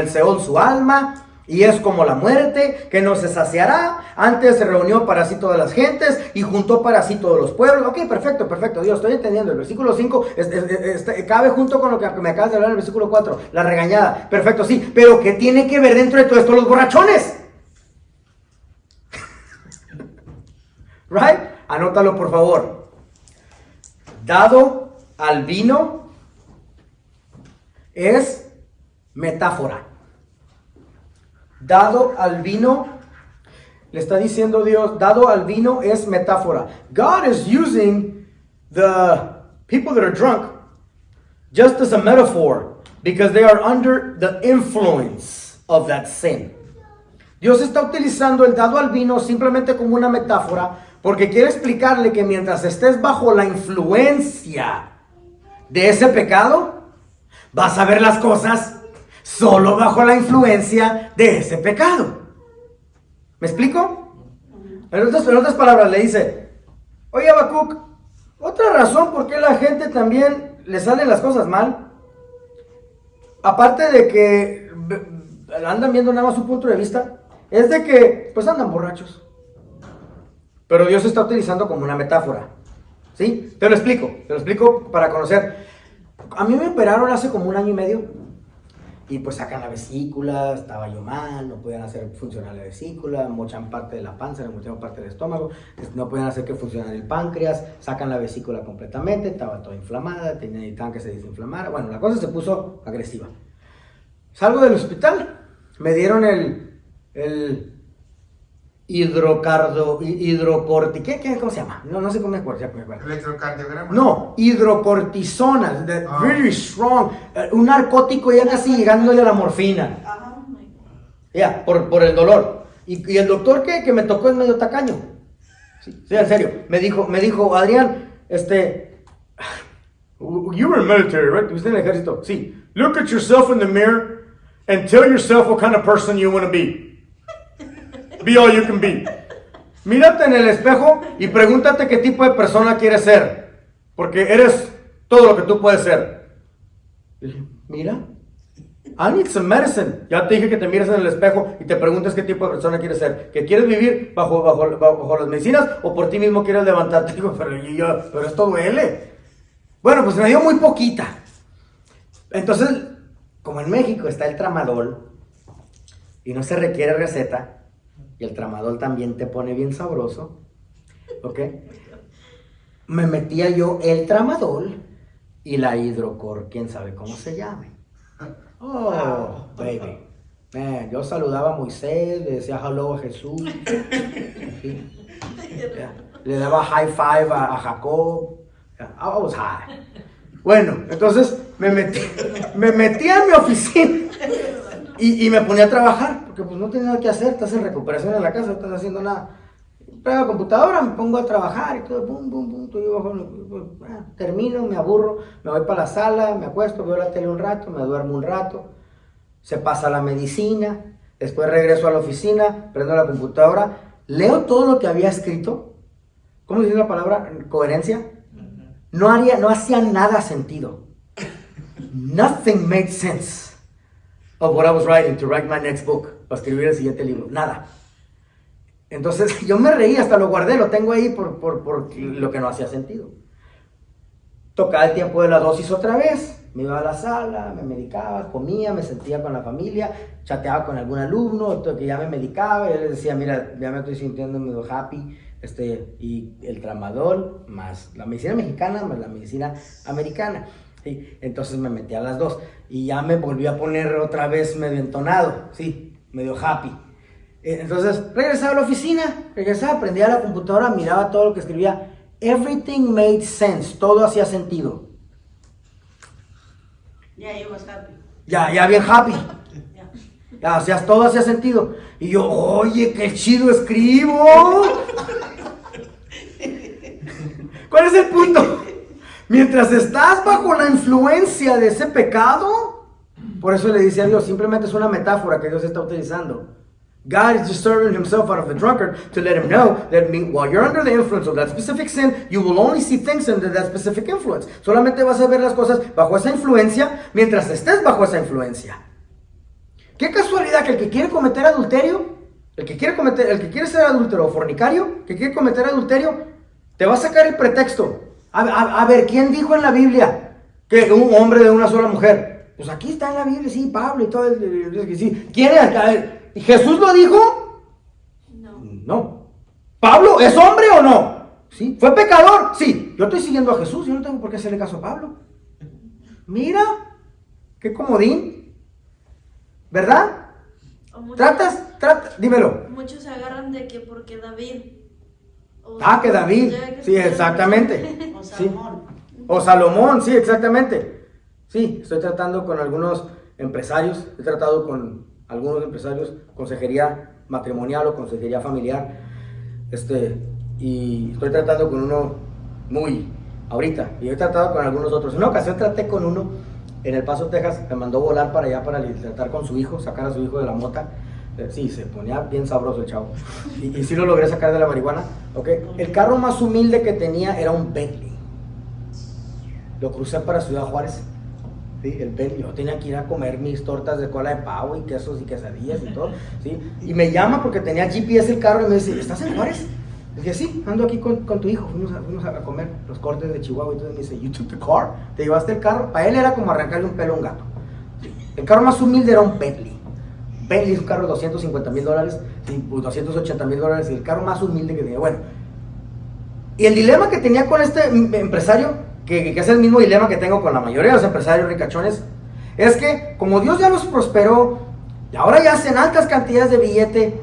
Seol su alma, y es como la muerte, que no se saciará. Antes se reunió para sí todas las gentes y juntó para sí todos los pueblos. Ok, perfecto, Dios, estoy entendiendo. El versículo 5 cabe junto con lo que me acabas de hablar en el versículo 4, la regañada. Perfecto, sí, pero ¿qué tiene que ver dentro de todo esto los borrachones? Right? Anótalo, por favor. Dado al vino es metáfora. Dado al vino, le está diciendo Dios, dado al vino es metáfora. God is using the people that are drunk just as a metaphor because they are under the influence of that sin. Dios está utilizando el dado al vino simplemente como una metáfora porque quiere explicarle que mientras estés bajo la influencia de ese pecado, vas a ver las cosas solo bajo la influencia de ese pecado. ¿Me explico? En otras palabras le dice, oye Habacuc, otra razón por qué la gente también le salen las cosas mal, aparte de que andan viendo nada más su punto de vista, es de que pues andan borrachos. Pero Dios está utilizando como una metáfora. ¿Sí? Te lo explico para conocer. A mí me operaron hace como 1 año y medio. Y pues sacan la vesícula, estaba yo mal, no podían hacer funcionar la vesícula, mochan parte de la panza, mochan parte del estómago, no podían hacer que funcionara el páncreas, sacan la vesícula completamente, estaba toda inflamada, necesitaban que se desinflamara. Bueno, la cosa se puso agresiva. Salgo del hospital, me dieron el ¿cómo se llama? No sé cómo me acuerdo. Electrocardiograma. No, hidrocortisona, very strong, un narcótico ya casi llegándole a la morfina. Ya, por el dolor. Y el doctor que me tocó es medio tacaño. Sí, en serio. Me dijo, Adrián, you were in military, right? ¿Estuviste en el ejército? Sí. Look at yourself in the mirror and tell yourself what kind of person you want to be. Be all you can be. Mírate en el espejo y pregúntate qué tipo de persona quieres ser. Porque eres todo lo que tú puedes ser. Y dije, mira, I need some medicine. Ya te dije que te mires en el espejo y te preguntes qué tipo de persona quieres ser. ¿Que quieres vivir bajo las medicinas o por ti mismo quieres levantarte? Digo, pero esto duele. Bueno, pues me dio muy poquita. Entonces, como en México está el tramadol y no se requiere receta, y el tramadol también te pone bien sabroso, ¿ok? Me metía yo el tramadol y la hidrocor, quién sabe cómo se llame. Oh, baby. Man, yo saludaba a Moisés, le decía hello a Jesús. ¿Sí? Yeah. Le daba high five a Jacob. Yeah, I was high. Bueno, entonces me metía en mi oficina y me ponía a trabajar, porque pues no tenía nada que hacer, estás en recuperación en la casa, no estás haciendo nada. Pego la computadora, me pongo a trabajar y todo, termino, me aburro, me voy para la sala, me acuesto, veo la tele un rato, me duermo un rato, se pasa la medicina, después regreso a la oficina, prendo la computadora, leo todo lo que había escrito. ¿Cómo dice la palabra? Coherencia. No hacía nada sentido. Nothing made sense of what I was writing to write my next book, para escribir el siguiente libro. Nada. Entonces yo me reí, hasta lo guardé, lo tengo ahí por lo que no hacía sentido. Tocaba el tiempo de la dosis otra vez, me iba a la sala, me medicaba, comía, me sentía con la familia, chateaba con algún alumno que ya me medicaba, y yo les decía, mira, ya me estoy sintiendo medio happy, y el tramadol más la medicina mexicana más la medicina americana. ¿Sí? Entonces me metí a las dos y ya me volví a poner otra vez medio entonado, sí, medio happy. Entonces regresaba a la oficina, prendía la computadora, miraba todo lo que escribía. Everything made sense, todo hacía sentido. Yeah, you was happy. Ya bien happy. Ya, o sea, todo hacía sentido. Y yo, oye, qué chido escribo. ¿Cuál es el punto? Mientras estás bajo la influencia de ese pecado, por eso le dice a Dios, simplemente es una metáfora que Dios está utilizando. God is discerning himself out of the drunkard to let him know that while you're under the influence of that specific sin, you will only see things under that specific influence. Solamente vas a ver las cosas bajo esa influencia mientras estés bajo esa influencia. Qué casualidad que el que quiere cometer adulterio, el que quiere ser adúltero o fornicario, que quiere cometer adulterio, te va a sacar el pretexto. A ver, ¿quién dijo en la Biblia que un hombre de una sola mujer? Pues aquí está en la Biblia, sí, Pablo y todo. Sí. ¿Quién es? A ver, ¿Jesús lo dijo? No. ¿Pablo es hombre o no? Sí. ¿Fue pecador? Sí. Yo estoy siguiendo a Jesús, yo no tengo por qué hacerle caso a Pablo. Mira, qué comodín. ¿Verdad? Dímelo. Muchos se agarran de que porque David. Que David. Sí, exactamente. O Sí. Salomón. O Salomón, sí, exactamente. Sí, estoy tratando con algunos empresarios, he tratado con algunos empresarios, consejería matrimonial o consejería familiar, y estoy tratando con uno ahorita, y he tratado con algunos otros. En una ocasión traté con uno en El Paso, Texas, me mandó volar para allá para tratar con su hijo, sacar a su hijo de la mota. Sí, se ponía bien sabroso el chavo, y sí lo logré sacar de la marihuana, ¿ok? El carro más humilde que tenía era un Bentley. Lo crucé para Ciudad Juárez. Sí, el Bentley. Yo tenía que ir a comer mis tortas de cola de pavo y quesos y quesadillas y todo, ¿sí? Y me llama porque tenía GPS el carro y me dice, ¿estás en Juárez? Le dije, sí, ando aquí con tu hijo. Fuimos a comer los cortes de Chihuahua. Y entonces me dice, ¿You took the car? ¿Te llevaste el carro? Para él era como arrancarle un pelo a un gato. Sí. El carro más humilde era un Bentley. Bentley es un carro de $250,000, sí, $280,000. El carro más humilde que tenía. Bueno, y el dilema que tenía con este empresario, que es el mismo dilema que tengo con la mayoría de los empresarios ricachones, es que como Dios ya los prosperó, y ahora ya hacen altas cantidades de billete,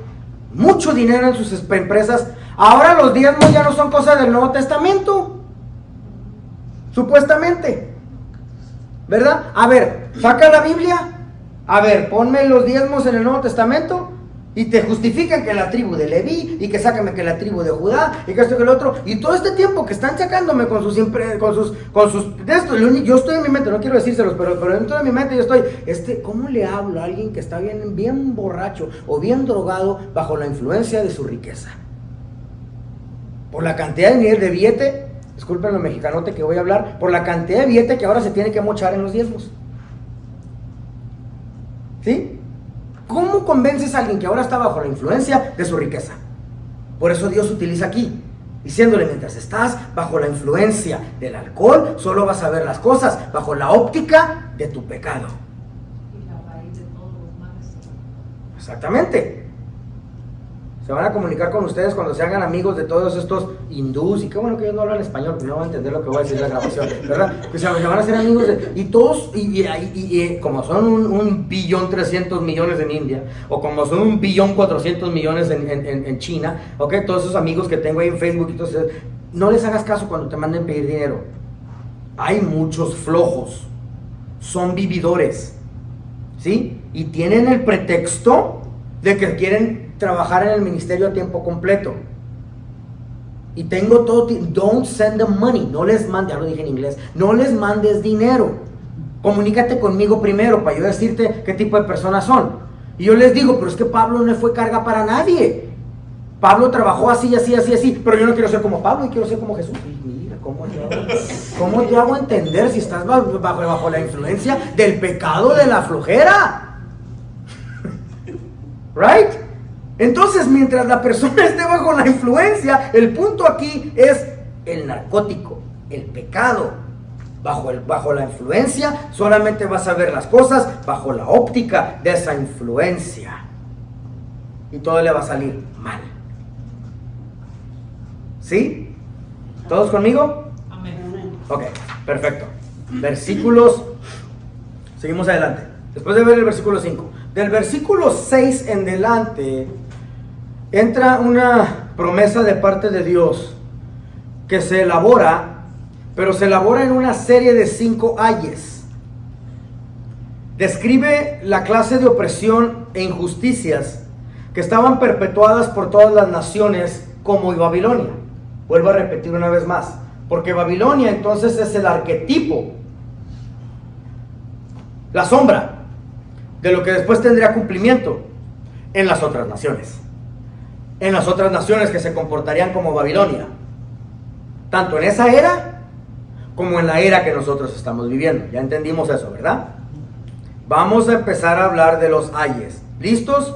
mucho dinero en sus empresas, ahora los diezmos ya no son cosas del Nuevo Testamento, supuestamente, ¿verdad? A ver, saca la Biblia, a ver, ponme los diezmos en el Nuevo Testamento, y te justifican que la tribu de Leví, y que sácame que la tribu de Judá, y que esto que el otro, y todo este tiempo que están sacándome con sus de esto, yo estoy en mi mente, no quiero decírselos, pero dentro de mi mente yo estoy, ¿cómo le hablo a alguien que está bien borracho, o bien drogado, bajo la influencia de su riqueza? Por la cantidad de billete, disculpen lo mexicanote que voy a hablar, por la cantidad de billete que ahora se tiene que mochar en los diezmos. ¿Sí? ¿Cómo convences a alguien que ahora está bajo la influencia de su riqueza? Por eso Dios utiliza aquí, diciéndole, mientras estás bajo la influencia del alcohol, solo vas a ver las cosas bajo la óptica de tu pecado. Y la raíz de todos los males. Exactamente. Se van a comunicar con ustedes cuando se hagan amigos de todos estos hindús, y qué bueno que ellos no hablan español, porque no van a entender lo que voy a decir en la grabación, ¿verdad? Que se van a hacer amigos y todos, y como son 1.300.000.000 en India, o como son 1.400.000.000 en China, ¿ok? Todos esos amigos que tengo ahí en Facebook, entonces, no les hagas caso cuando te manden pedir dinero. Hay muchos flojos, son vividores, ¿sí? Y tienen el pretexto de que quieren trabajar en el ministerio a tiempo completo. Y tengo todo, don't send them money, no les mandes, ya lo dije en inglés, no les mandes dinero. Comunícate conmigo primero para yo decirte qué tipo de personas son. Y yo les digo, pero es que Pablo no fue carga para nadie. Pablo trabajó así, pero yo no quiero ser como Pablo y quiero ser como Jesús. Y mira, ¿cómo te hago entender si estás bajo la influencia del pecado de la flojera? Right? Entonces, mientras la persona esté bajo la influencia, el punto aquí es el narcótico, el pecado. Bajo la influencia, solamente vas a ver las cosas bajo la óptica de esa influencia. Y todo le va a salir mal. ¿Sí? ¿Todos conmigo? Amén. Ok, perfecto. Versículos. Seguimos adelante. Después de ver el versículo 5. Del versículo 6 en delante entra una promesa de parte de Dios que se elabora, pero se elabora en una serie de 5 ayes. Describe la clase de opresión e injusticias que estaban perpetuadas por todas las naciones como Babilonia. Vuelvo a repetir una vez más, Porque Babilonia entonces es el arquetipo, la sombra de lo que después tendría cumplimiento en las otras naciones. En las otras naciones que se comportarían como Babilonia. Tanto en esa era como en la era que nosotros estamos viviendo. Ya entendimos eso, ¿verdad? Vamos a empezar a hablar de los ayes. ¿Listos?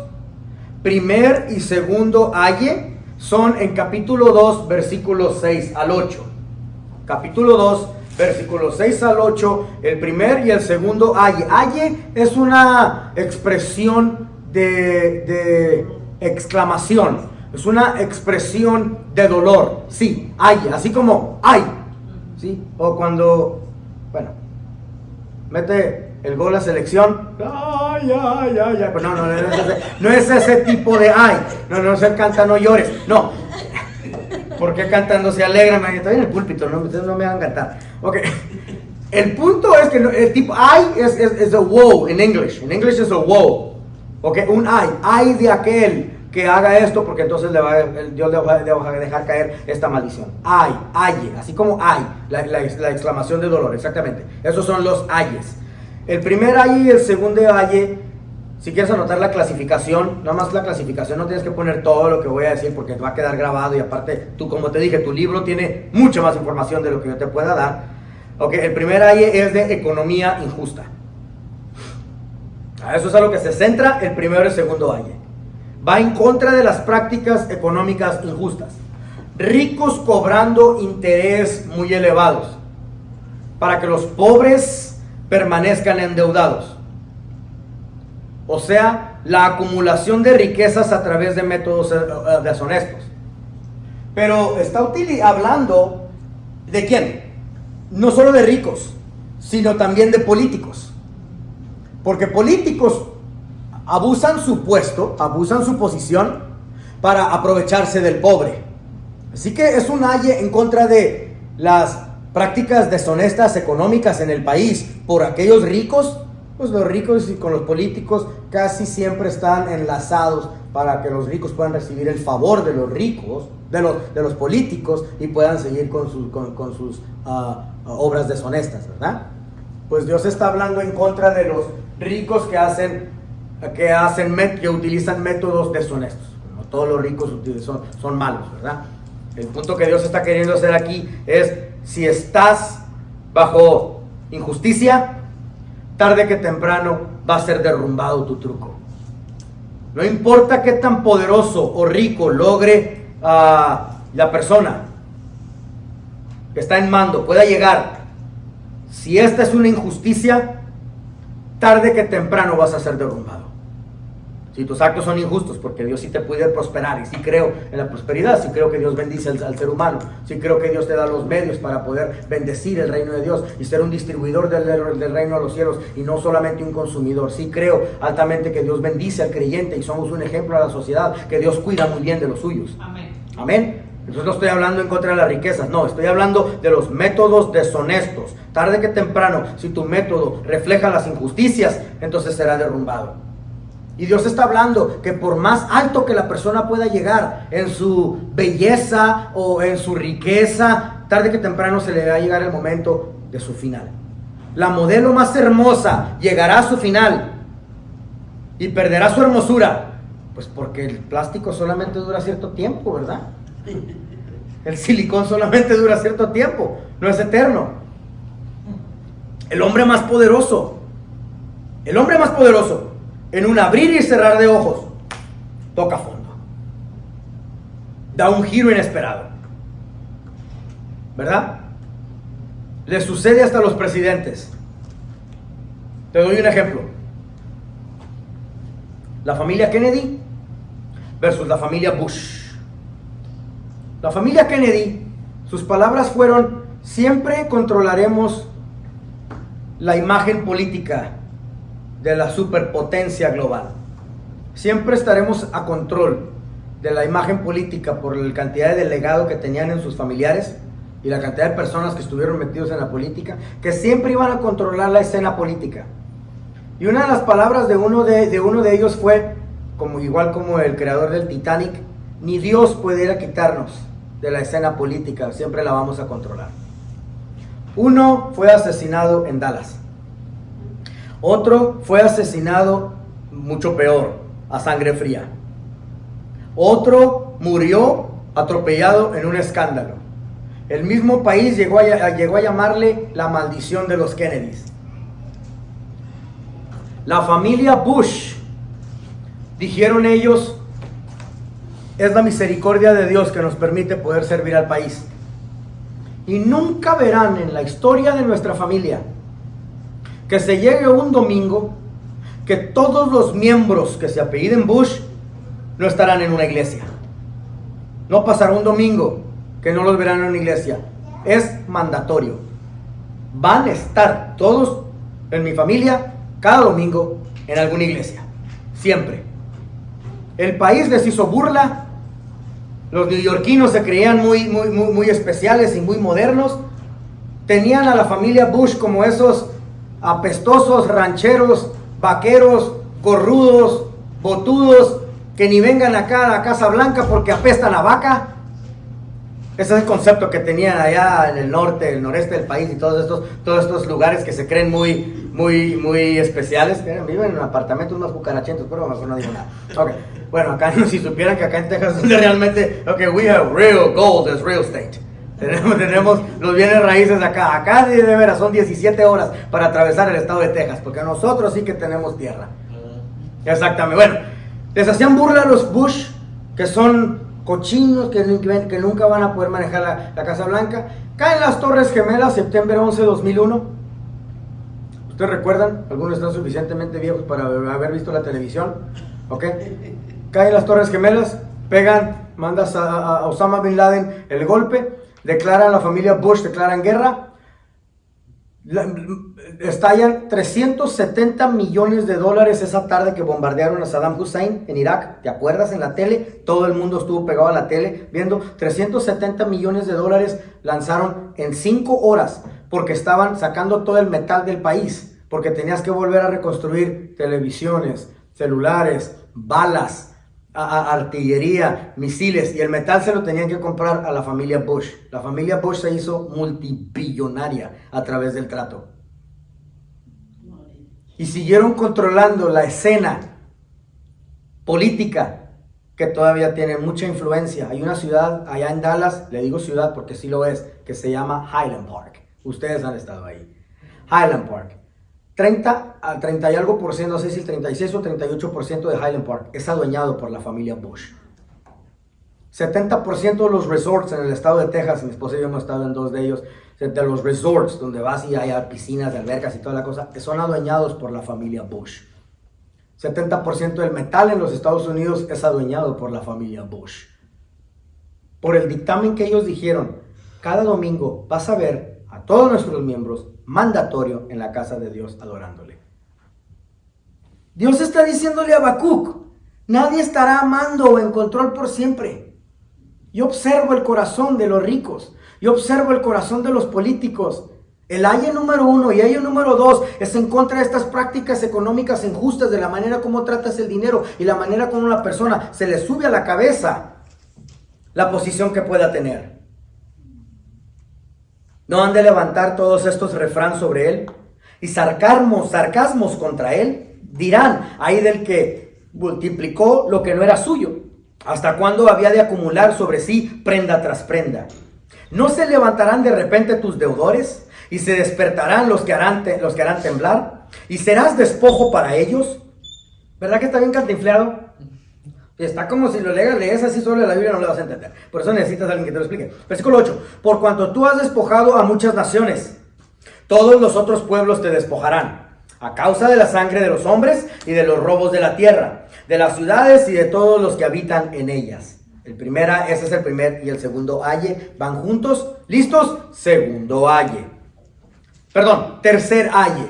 Primer y segundo aye son en capítulo 2, versículos 6 al 8. Capítulo 2, versículos 6 al 8, el primer y el segundo aye. Aye es una expresión de exclamación, es una expresión de dolor. Sí, aye, así como ay, ¿sí? O cuando, bueno, mete el gol a selección, ay, ay, ay, ay. Pues no es ese tipo de ay, no se canta no llores, no. Porque cantando se alegran, estoy en el púlpito, no, ustedes no me van a cantar. Ok, el punto es que el tipo ay es a woe en English es a woe. Ok, un ay de aquel que haga esto, porque entonces Dios le va a dejar caer esta maldición. Ay, así como ay, la exclamación de dolor, exactamente. Esos son los ayes. El primer aye y el segundo aye, si quieres anotar la clasificación, nada más la clasificación, no tienes que poner todo lo que voy a decir porque te va a quedar grabado y aparte, tú, como te dije, tu libro tiene mucha más información de lo que yo te pueda dar. Ok, el primer aye es de economía injusta. A eso es a lo que se centra el primero y el segundo aye. Va en contra de las prácticas económicas injustas. Ricos cobrando interés muy elevados para que los pobres permanezcan endeudados. O sea, la acumulación de riquezas a través de métodos deshonestos. Pero está hablando ¿de quién? No solo de ricos, sino también de políticos. Porque políticos abusan su puesto, abusan su posición para aprovecharse del pobre. Así que es un aye en contra de las prácticas deshonestas económicas en el país por aquellos ricos. Pues los ricos y con los políticos casi siempre están enlazados para que los ricos puedan recibir el favor de los ricos, de los políticos, y puedan seguir con sus obras deshonestas, ¿verdad? Pues Dios está hablando en contra de los ricos que utilizan métodos deshonestos. No todos los ricos son malos, ¿verdad? El punto que Dios está queriendo hacer aquí es: si estás bajo injusticia, tarde que temprano va a ser derrumbado tu truco. No importa qué tan poderoso o rico logre la persona que está en mando, pueda llegar. Si esta es una injusticia, tarde que temprano vas a ser derrumbado. Si tus actos son injustos, porque Dios sí te puede prosperar, y sí creo en la prosperidad, sí creo que Dios bendice al ser humano, sí creo que Dios te da los medios para poder bendecir el reino de Dios y ser un distribuidor del reino a los cielos y no solamente un consumidor. Sí creo altamente que Dios bendice al creyente y somos un ejemplo a la sociedad, que Dios cuida muy bien de los suyos. Amén. Amén. Entonces no estoy hablando en contra de las riquezas, no, estoy hablando de los métodos deshonestos. Tarde que temprano, si tu método refleja las injusticias, entonces será derrumbado. Y Dios está hablando que por más alto que la persona pueda llegar en su belleza o en su riqueza, tarde que temprano se le va a llegar el momento de su final. La modelo más hermosa llegará a su final y perderá su hermosura, pues porque el plástico solamente dura cierto tiempo, ¿verdad? El silicón solamente dura cierto tiempo, no es eterno. El hombre más poderoso, en un abrir y cerrar de ojos, toca fondo, da un giro inesperado, ¿verdad? Le sucede hasta a los presidentes. Te doy un ejemplo: la familia Kennedy versus la familia Bush. La familia Kennedy, sus palabras fueron: siempre controlaremos la imagen política de la superpotencia global. Siempre estaremos a control de la imagen política por la cantidad de delegado que tenían en sus familiares y la cantidad de personas que estuvieron metidos en la política, que siempre iban a controlar la escena política. Y una de las palabras de uno de ellos fue, igual como el creador del Titanic: ni Dios pudiera quitarnos de la escena política, siempre la vamos a controlar. Uno fue asesinado en Dallas. Otro fue asesinado, mucho peor, a sangre fría. Otro murió atropellado en un escándalo. El mismo país llegó a llamarle la maldición de los Kennedys. La familia Bush, dijeron ellos, es la misericordia de Dios que nos permite poder servir al país. Y nunca verán en la historia de nuestra familia que se llegue un domingo que todos los miembros que se apelliden Bush no estarán en una iglesia. No pasará un domingo que no los verán en una iglesia. Es mandatorio. Van a estar todos en mi familia cada domingo en alguna iglesia. Siempre. El país les hizo burla. Los neoyorquinos se creían muy especiales y muy modernos. Tenían a la familia Bush como esos apestosos rancheros, vaqueros, gorrudos, botudos, que ni vengan acá a la Casa Blanca porque apestan a vaca. Ese es el concepto que tenían allá en el norte, el noreste del país y todos estos lugares que se creen muy especiales. Viven en apartamentos más cucarachentos, pero mejor no digo nada. Okay. Bueno, acá si supieran que acá en Texas es donde realmente, we have real gold as real estate. Tenemos los bienes raíces acá. Acá de veras son 17 horas para atravesar el estado de Texas, porque nosotros sí que tenemos tierra. Exactamente. Bueno, les hacían burla a los Bush, que son cochinos, que nunca van a poder manejar la Casa Blanca. Caen las Torres Gemelas, septiembre 11 de 2001. ¿Ustedes recuerdan? Algunos están suficientemente viejos para haber visto la televisión. ¿Ok? Caen las Torres Gemelas, mandas a Osama Bin Laden el golpe, declaran la familia Bush, declaran guerra, estallan $370 millones esa tarde que bombardearon a Saddam Hussein en Irak. ¿Te acuerdas? En la tele, todo el mundo estuvo pegado a la tele viendo. $370 millones lanzaron en 5 horas porque estaban sacando todo el metal del país, porque tenías que volver a reconstruir televisiones, celulares, balas, artillería, misiles, y el metal se lo tenían que comprar a la familia Bush. La familia Bush se hizo multibillonaria a través del trato. Y siguieron controlando la escena política que todavía tiene mucha influencia. Hay una ciudad allá en Dallas, le digo ciudad porque sí lo es, que se llama Highland Park. Ustedes han estado ahí. Highland Park. 30 y algo por ciento, no sé si el 36 o 38% de Highland Park es adueñado por la familia Bush. 70% de los resorts en el estado de Texas, mi esposa y yo hemos estado en 2 de ellos, de los resorts donde vas y hay piscinas, albercas y toda la cosa, que son adueñados por la familia Bush. 70% del metal en los Estados Unidos es adueñado por la familia Bush. Por el dictamen que ellos dijeron, cada domingo vas a ver a todos nuestros miembros mandatorio en la casa de Dios adorándole. Dios está diciéndole a Habacuc, nadie estará amando o en control por siempre. Yo observo el corazón de los ricos, yo observo el corazón de los políticos. El aye número 1 y aye número 2 es en contra de estas prácticas económicas injustas, de la manera como tratas el dinero y la manera como una persona se le sube a la cabeza la posición que pueda tener. No han de levantar todos estos refranes sobre él y sarcasmos contra él. Dirán, ay del que multiplicó lo que no era suyo. ¿Hasta cuándo había de acumular sobre sí prenda tras prenda? ¿No se levantarán de repente tus deudores y se despertarán los que harán temblar? ¿Y serás despojo para ellos? ¿Verdad que está bien cantinfleado? Está como si lo lees así solo de la Biblia, no lo vas a entender. Por eso necesitas a alguien que te lo explique. Versículo 8. Por cuanto tú has despojado a muchas naciones, todos los otros pueblos te despojarán, a causa de la sangre de los hombres y de los robos de la tierra, de las ciudades y de todos los que habitan en ellas. Ese es el primer y el segundo aye. ¿Van juntos? ¿Listos? Segundo aye. Perdón, tercer aye.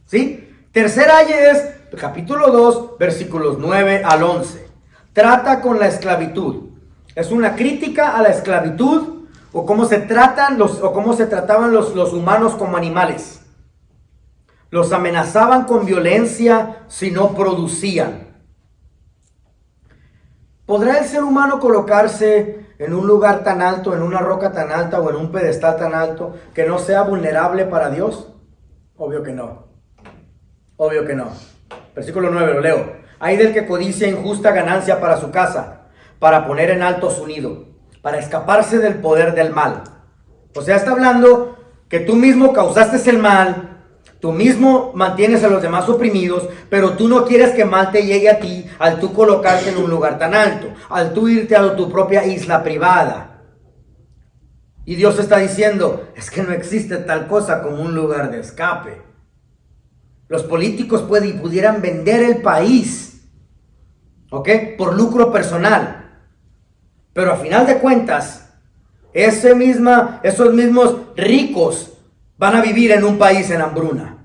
¿Sí? Tercer aye es capítulo 2, versículos 9 al 11. Trata con la esclavitud. Es una crítica a la esclavitud o cómo se trataban los humanos como animales. Los amenazaban con violencia si no producían. ¿Podrá el ser humano colocarse en un lugar tan alto, en una roca tan alta o en un pedestal tan alto que no sea vulnerable para Dios? Obvio que no. Obvio que no. Versículo 9, lo leo. Hay del que codicia injusta ganancia para su casa, para poner en alto su nido, para escaparse del poder del mal. O sea, está hablando que tú mismo causaste el mal, tú mismo mantienes a los demás oprimidos, pero tú no quieres que mal te llegue a ti al tú colocarte en un lugar tan alto, al tú irte a tu propia isla privada. Y Dios está diciendo, es que no existe tal cosa como un lugar de escape. Los políticos pudieran vender el país, ¿ok? Por lucro personal. Pero a final de cuentas, esos mismos ricos van a vivir en un país en hambruna.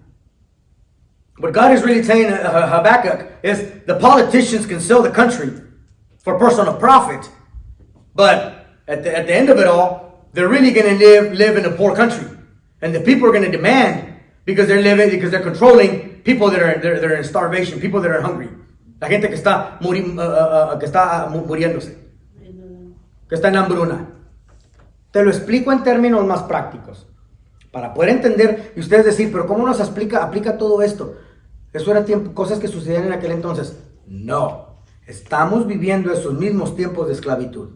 What God is really saying Habakkuk is the politicians can sell the country for personal profit, but at the end of it all, they're really going to live in a poor country, and the people are going to demand because they're controlling people that are in starvation, people that are hungry, la gente que está muriéndose, que está en hambruna. Te lo explico en términos más prácticos, para poder entender y ustedes decir, pero ¿cómo nos aplica todo esto? Eso era cosas que sucedían en aquel entonces. No, estamos viviendo esos mismos tiempos de esclavitud.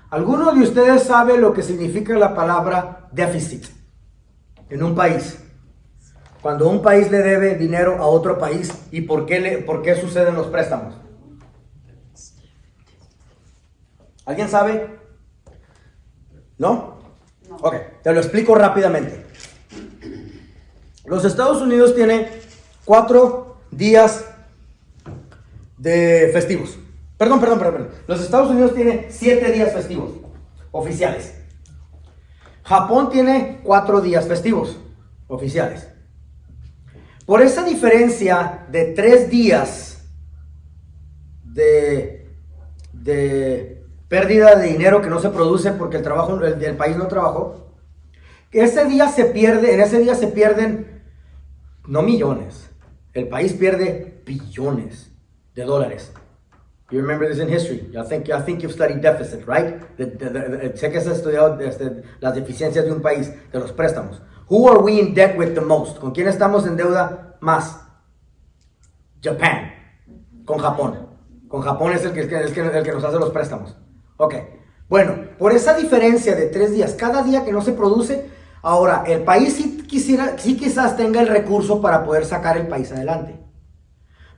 ¿Alguno de ustedes sabe lo que significa la palabra déficit en un país? Cuando un país le debe dinero a otro país, ¿y por qué suceden los préstamos? ¿Alguien sabe? ¿No? Ok, te lo explico rápidamente. Los Estados Unidos tienen 4 días de festivos. Perdón. Los Estados Unidos tienen 7 días festivos oficiales. Japón tiene 4 días festivos oficiales. Por esa diferencia de 3 días de pérdida de dinero que no se produce porque el país no trabajó, en ese día se pierden no millones, el país pierde billones de dólares. You remember this in history. I think you've studied deficit, right? Sé que has estudiado las deficiencias de un país, de los préstamos. Who are we in debt with the most? ¿Con quién estamos en deuda más? Japan. Con Japón. Con Japón es el que nos hace los préstamos. Ok. Bueno, por esa diferencia de 3 días, cada día que no se produce, ahora el país sí quizás tenga el recurso para poder sacar el país adelante.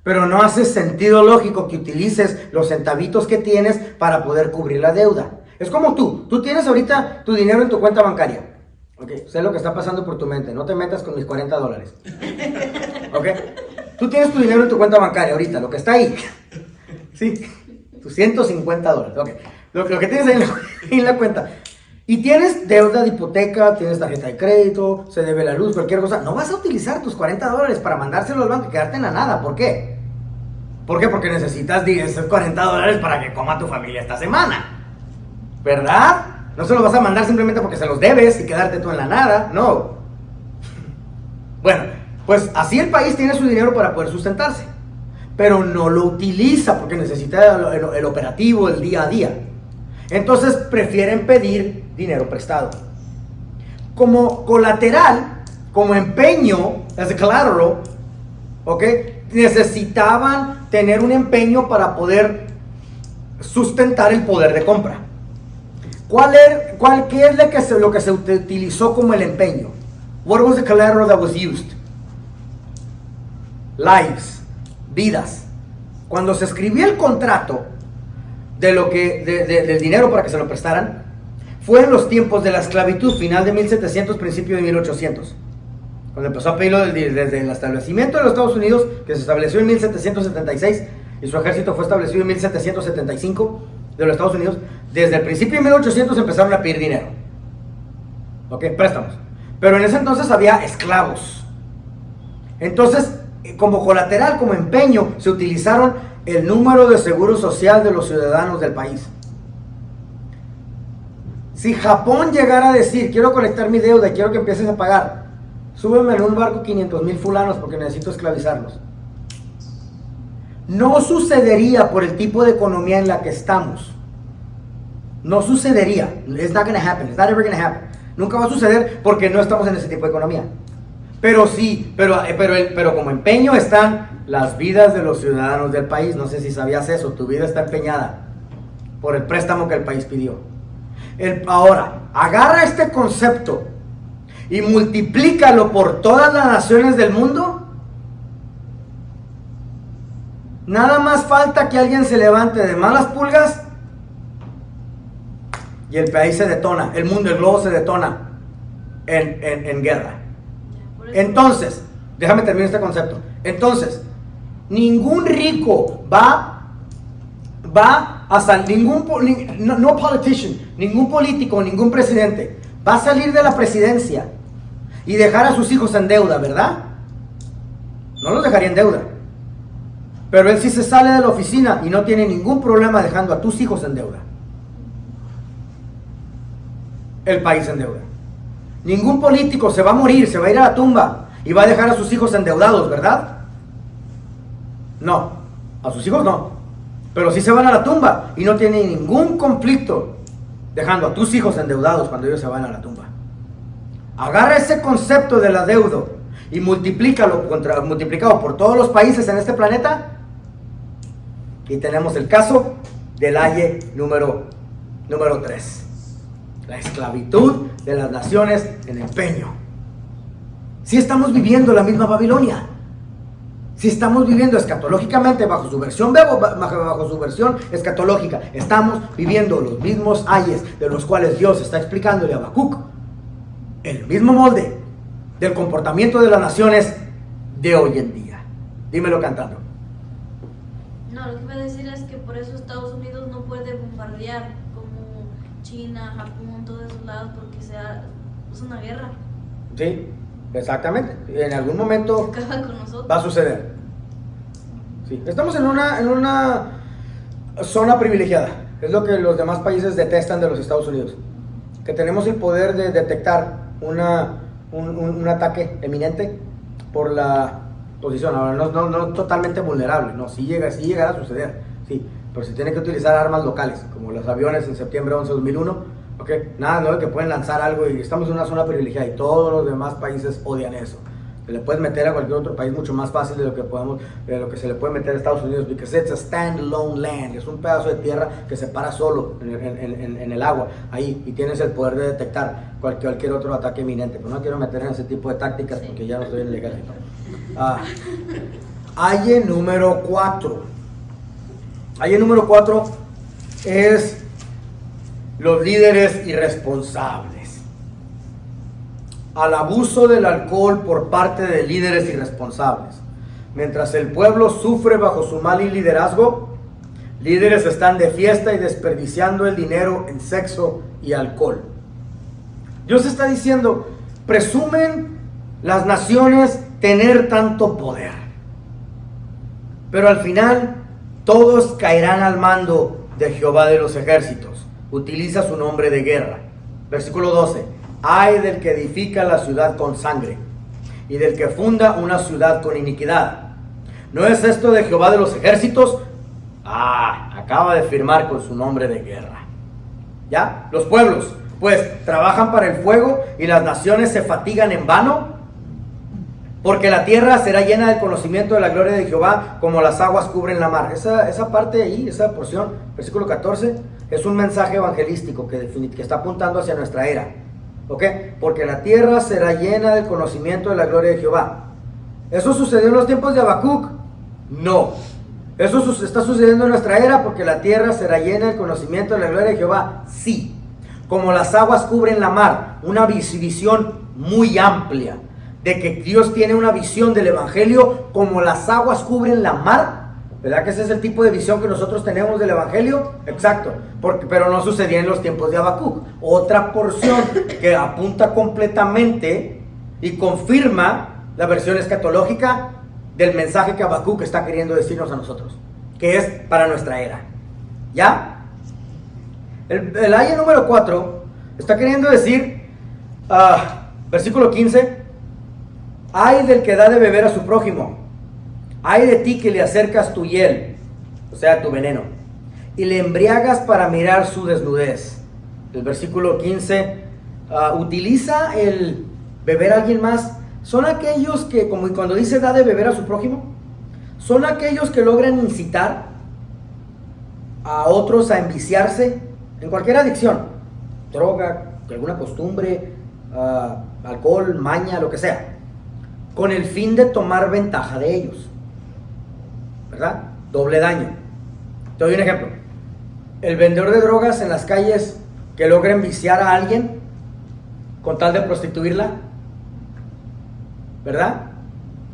Pero no hace sentido lógico que utilices los centavitos que tienes para poder cubrir la deuda. Es como tú tienes ahorita tu dinero en tu cuenta bancaria. Ok, sé lo que está pasando por tu mente, no te metas con mis $40. Ok, tú tienes tu dinero en tu cuenta bancaria ahorita, lo que está ahí. Sí, tus $150. Ok, lo que tienes ahí en la cuenta. Y tienes deuda de hipoteca, tienes tarjeta de crédito, se debe la luz, cualquier cosa. No vas a utilizar tus $40 para mandárselo al banco y quedarte en la nada. ¿Por qué? ¿Por qué? Porque necesitas esos $40 para que coma tu familia esta semana. ¿Verdad? No se los vas a mandar simplemente porque se los debes y quedarte tú en la nada. No. Bueno, pues así el país tiene su dinero para poder sustentarse. Pero no lo utiliza porque necesita el operativo, el día a día. Entonces prefieren pedir dinero prestado. Como colateral, como empeño, as a collateral, ¿ok? Necesitaban tener un empeño para poder sustentar el poder de compra. ¿Qué es lo que se utilizó como el empeño? What was the collateral that was used? Lives, vidas. Cuando se escribió el contrato del dinero para que se lo prestaran, fue en los tiempos de la esclavitud, final de 1700, principio de 1800. Cuando empezó a pedirlo desde el establecimiento de los Estados Unidos, que se estableció en 1776, y su ejército fue establecido en 1775 de los Estados Unidos, desde el principio de 1800 empezaron a pedir dinero. Ok, préstamos. Pero en ese entonces había esclavos. Entonces, como colateral, como empeño, se utilizaron el número de seguro social de los ciudadanos del país. Si Japón llegara a decir, quiero colectar mi deuda y quiero que empieces a pagar, súbeme en un barco 500,000 fulanos porque necesito esclavizarlos. no sucedería por el tipo de economía en la que estamos. No sucedería. It's not gonna happen. It's not ever gonna happen. Nunca va a suceder porque no estamos en ese tipo de economía. Pero sí, pero como empeño están las vidas de los ciudadanos del país. No sé si sabías eso. Tu vida está empeñada por el préstamo que el país pidió. Ahora, agarra este concepto y multiplícalo por todas las naciones del mundo. Nada más falta que alguien se levante de malas pulgas y el país se detona, el mundo, el globo se detona en guerra. Entonces, déjame terminar este concepto. Entonces, ningún rico va a salir, no politician, ningún político, ningún presidente va a salir de la presidencia y dejar a sus hijos en deuda, ¿verdad? No los dejaría en deuda. Pero él sí se sale de la oficina y no tiene ningún problema dejando a tus hijos en deuda. El país en deuda. Ningún político se va a morir, se va a ir a la tumba y va a dejar a sus hijos endeudados, ¿verdad? No, a sus hijos no. Pero sí se van a la tumba y no tiene ningún conflicto dejando a tus hijos endeudados cuando ellos se van a la tumba. Agarra ese concepto del adeudo y multiplicado por todos los países en este planeta y tenemos el caso del aye número 3. La esclavitud de las naciones en empeño. Si estamos viviendo la misma Babilonia. Si estamos viviendo escatológicamente bajo su versión escatológica, estamos viviendo los mismos ayes de los cuales Dios está explicándole a Habacuc. El mismo molde del comportamiento de las naciones de hoy en día. Dímelo cantando. No, lo que iba a decir es que por eso Estados Unidos no puede bombardear como China, Japón, todos esos lados, porque es una guerra. Sí, exactamente. En algún momento Acaba con nosotros. va a suceder. Sí. Estamos en una zona privilegiada. Es lo que los demás países detestan de los Estados Unidos. Que tenemos el poder de detectar un ataque eminente por la posición. Ahora, no totalmente vulnerable, no, sí llegará a suceder, sí, pero se tiene que utilizar armas locales, como los aviones en septiembre 11 de 2001, ¿ok? Nada, no, que pueden lanzar algo y estamos en una zona privilegiada y todos los demás países odian eso. Se le puedes meter a cualquier otro país mucho más fácil de lo que se le puede meter a Estados Unidos, because it's a standalone land, es un pedazo de tierra que se para solo en el agua, ahí, y tienes el poder de detectar cualquier otro ataque inminente, pero no quiero meter en ese tipo de tácticas porque ya no estoy en legal. Aye número 4. Aye número 4 es los líderes irresponsables. Al abuso del alcohol por parte de líderes irresponsables. Mientras el pueblo sufre bajo su mal liderazgo, líderes están de fiesta y desperdiciando el dinero en sexo y alcohol. Dios está diciendo, presumen las naciones tener tanto poder, pero al final todos caerán al mando de Jehová de los ejércitos. Utiliza su nombre de guerra. Versículo 12. Ay del que edifica la ciudad con sangre y del que funda una ciudad con iniquidad. ¿No es esto de Jehová de los ejércitos? Acaba de firmar con su nombre de guerra. ¿Ya? Los pueblos, pues, trabajan para el fuego y las naciones se fatigan en vano, porque la tierra será llena del conocimiento de la gloria de Jehová como las aguas cubren la mar. Esa parte ahí, esa porción, versículo 14, es un mensaje evangelístico que está apuntando hacia nuestra era. ¿Ok? Porque la tierra será llena del conocimiento de la gloria de Jehová. ¿Eso sucedió en los tiempos de Habacuc? No. ¿Eso está sucediendo en nuestra era porque la tierra será llena del conocimiento de la gloria de Jehová? Sí. Como las aguas cubren la mar. Una visión muy amplia de que Dios tiene una visión del evangelio como las aguas cubren la mar. ¿Verdad que ese es el tipo de visión que nosotros tenemos del evangelio? Exacto, pero no sucedía en los tiempos de Habacuc. Otra porción que apunta completamente y confirma la versión escatológica del mensaje que Habacuc está queriendo decirnos a nosotros, que es para nuestra era. ¿Ya? El aye número 4 está queriendo decir, versículo 15, ay del que da de beber a su prójimo Ay de ti que le acercas tu hiel, o sea, tu veneno, y le embriagas para mirar su desnudez. El versículo 15 utiliza el beber a alguien más. Son aquellos que, como cuando dice da de beber a su prójimo, son aquellos que logran incitar a otros a enviciarse en cualquier adicción, droga, alguna costumbre, alcohol, maña, lo que sea, con el fin de tomar ventaja de ellos, ¿verdad? Doble daño. Te doy un ejemplo. El vendedor de drogas en las calles que logra enviciar a alguien con tal de prostituirla, ¿verdad?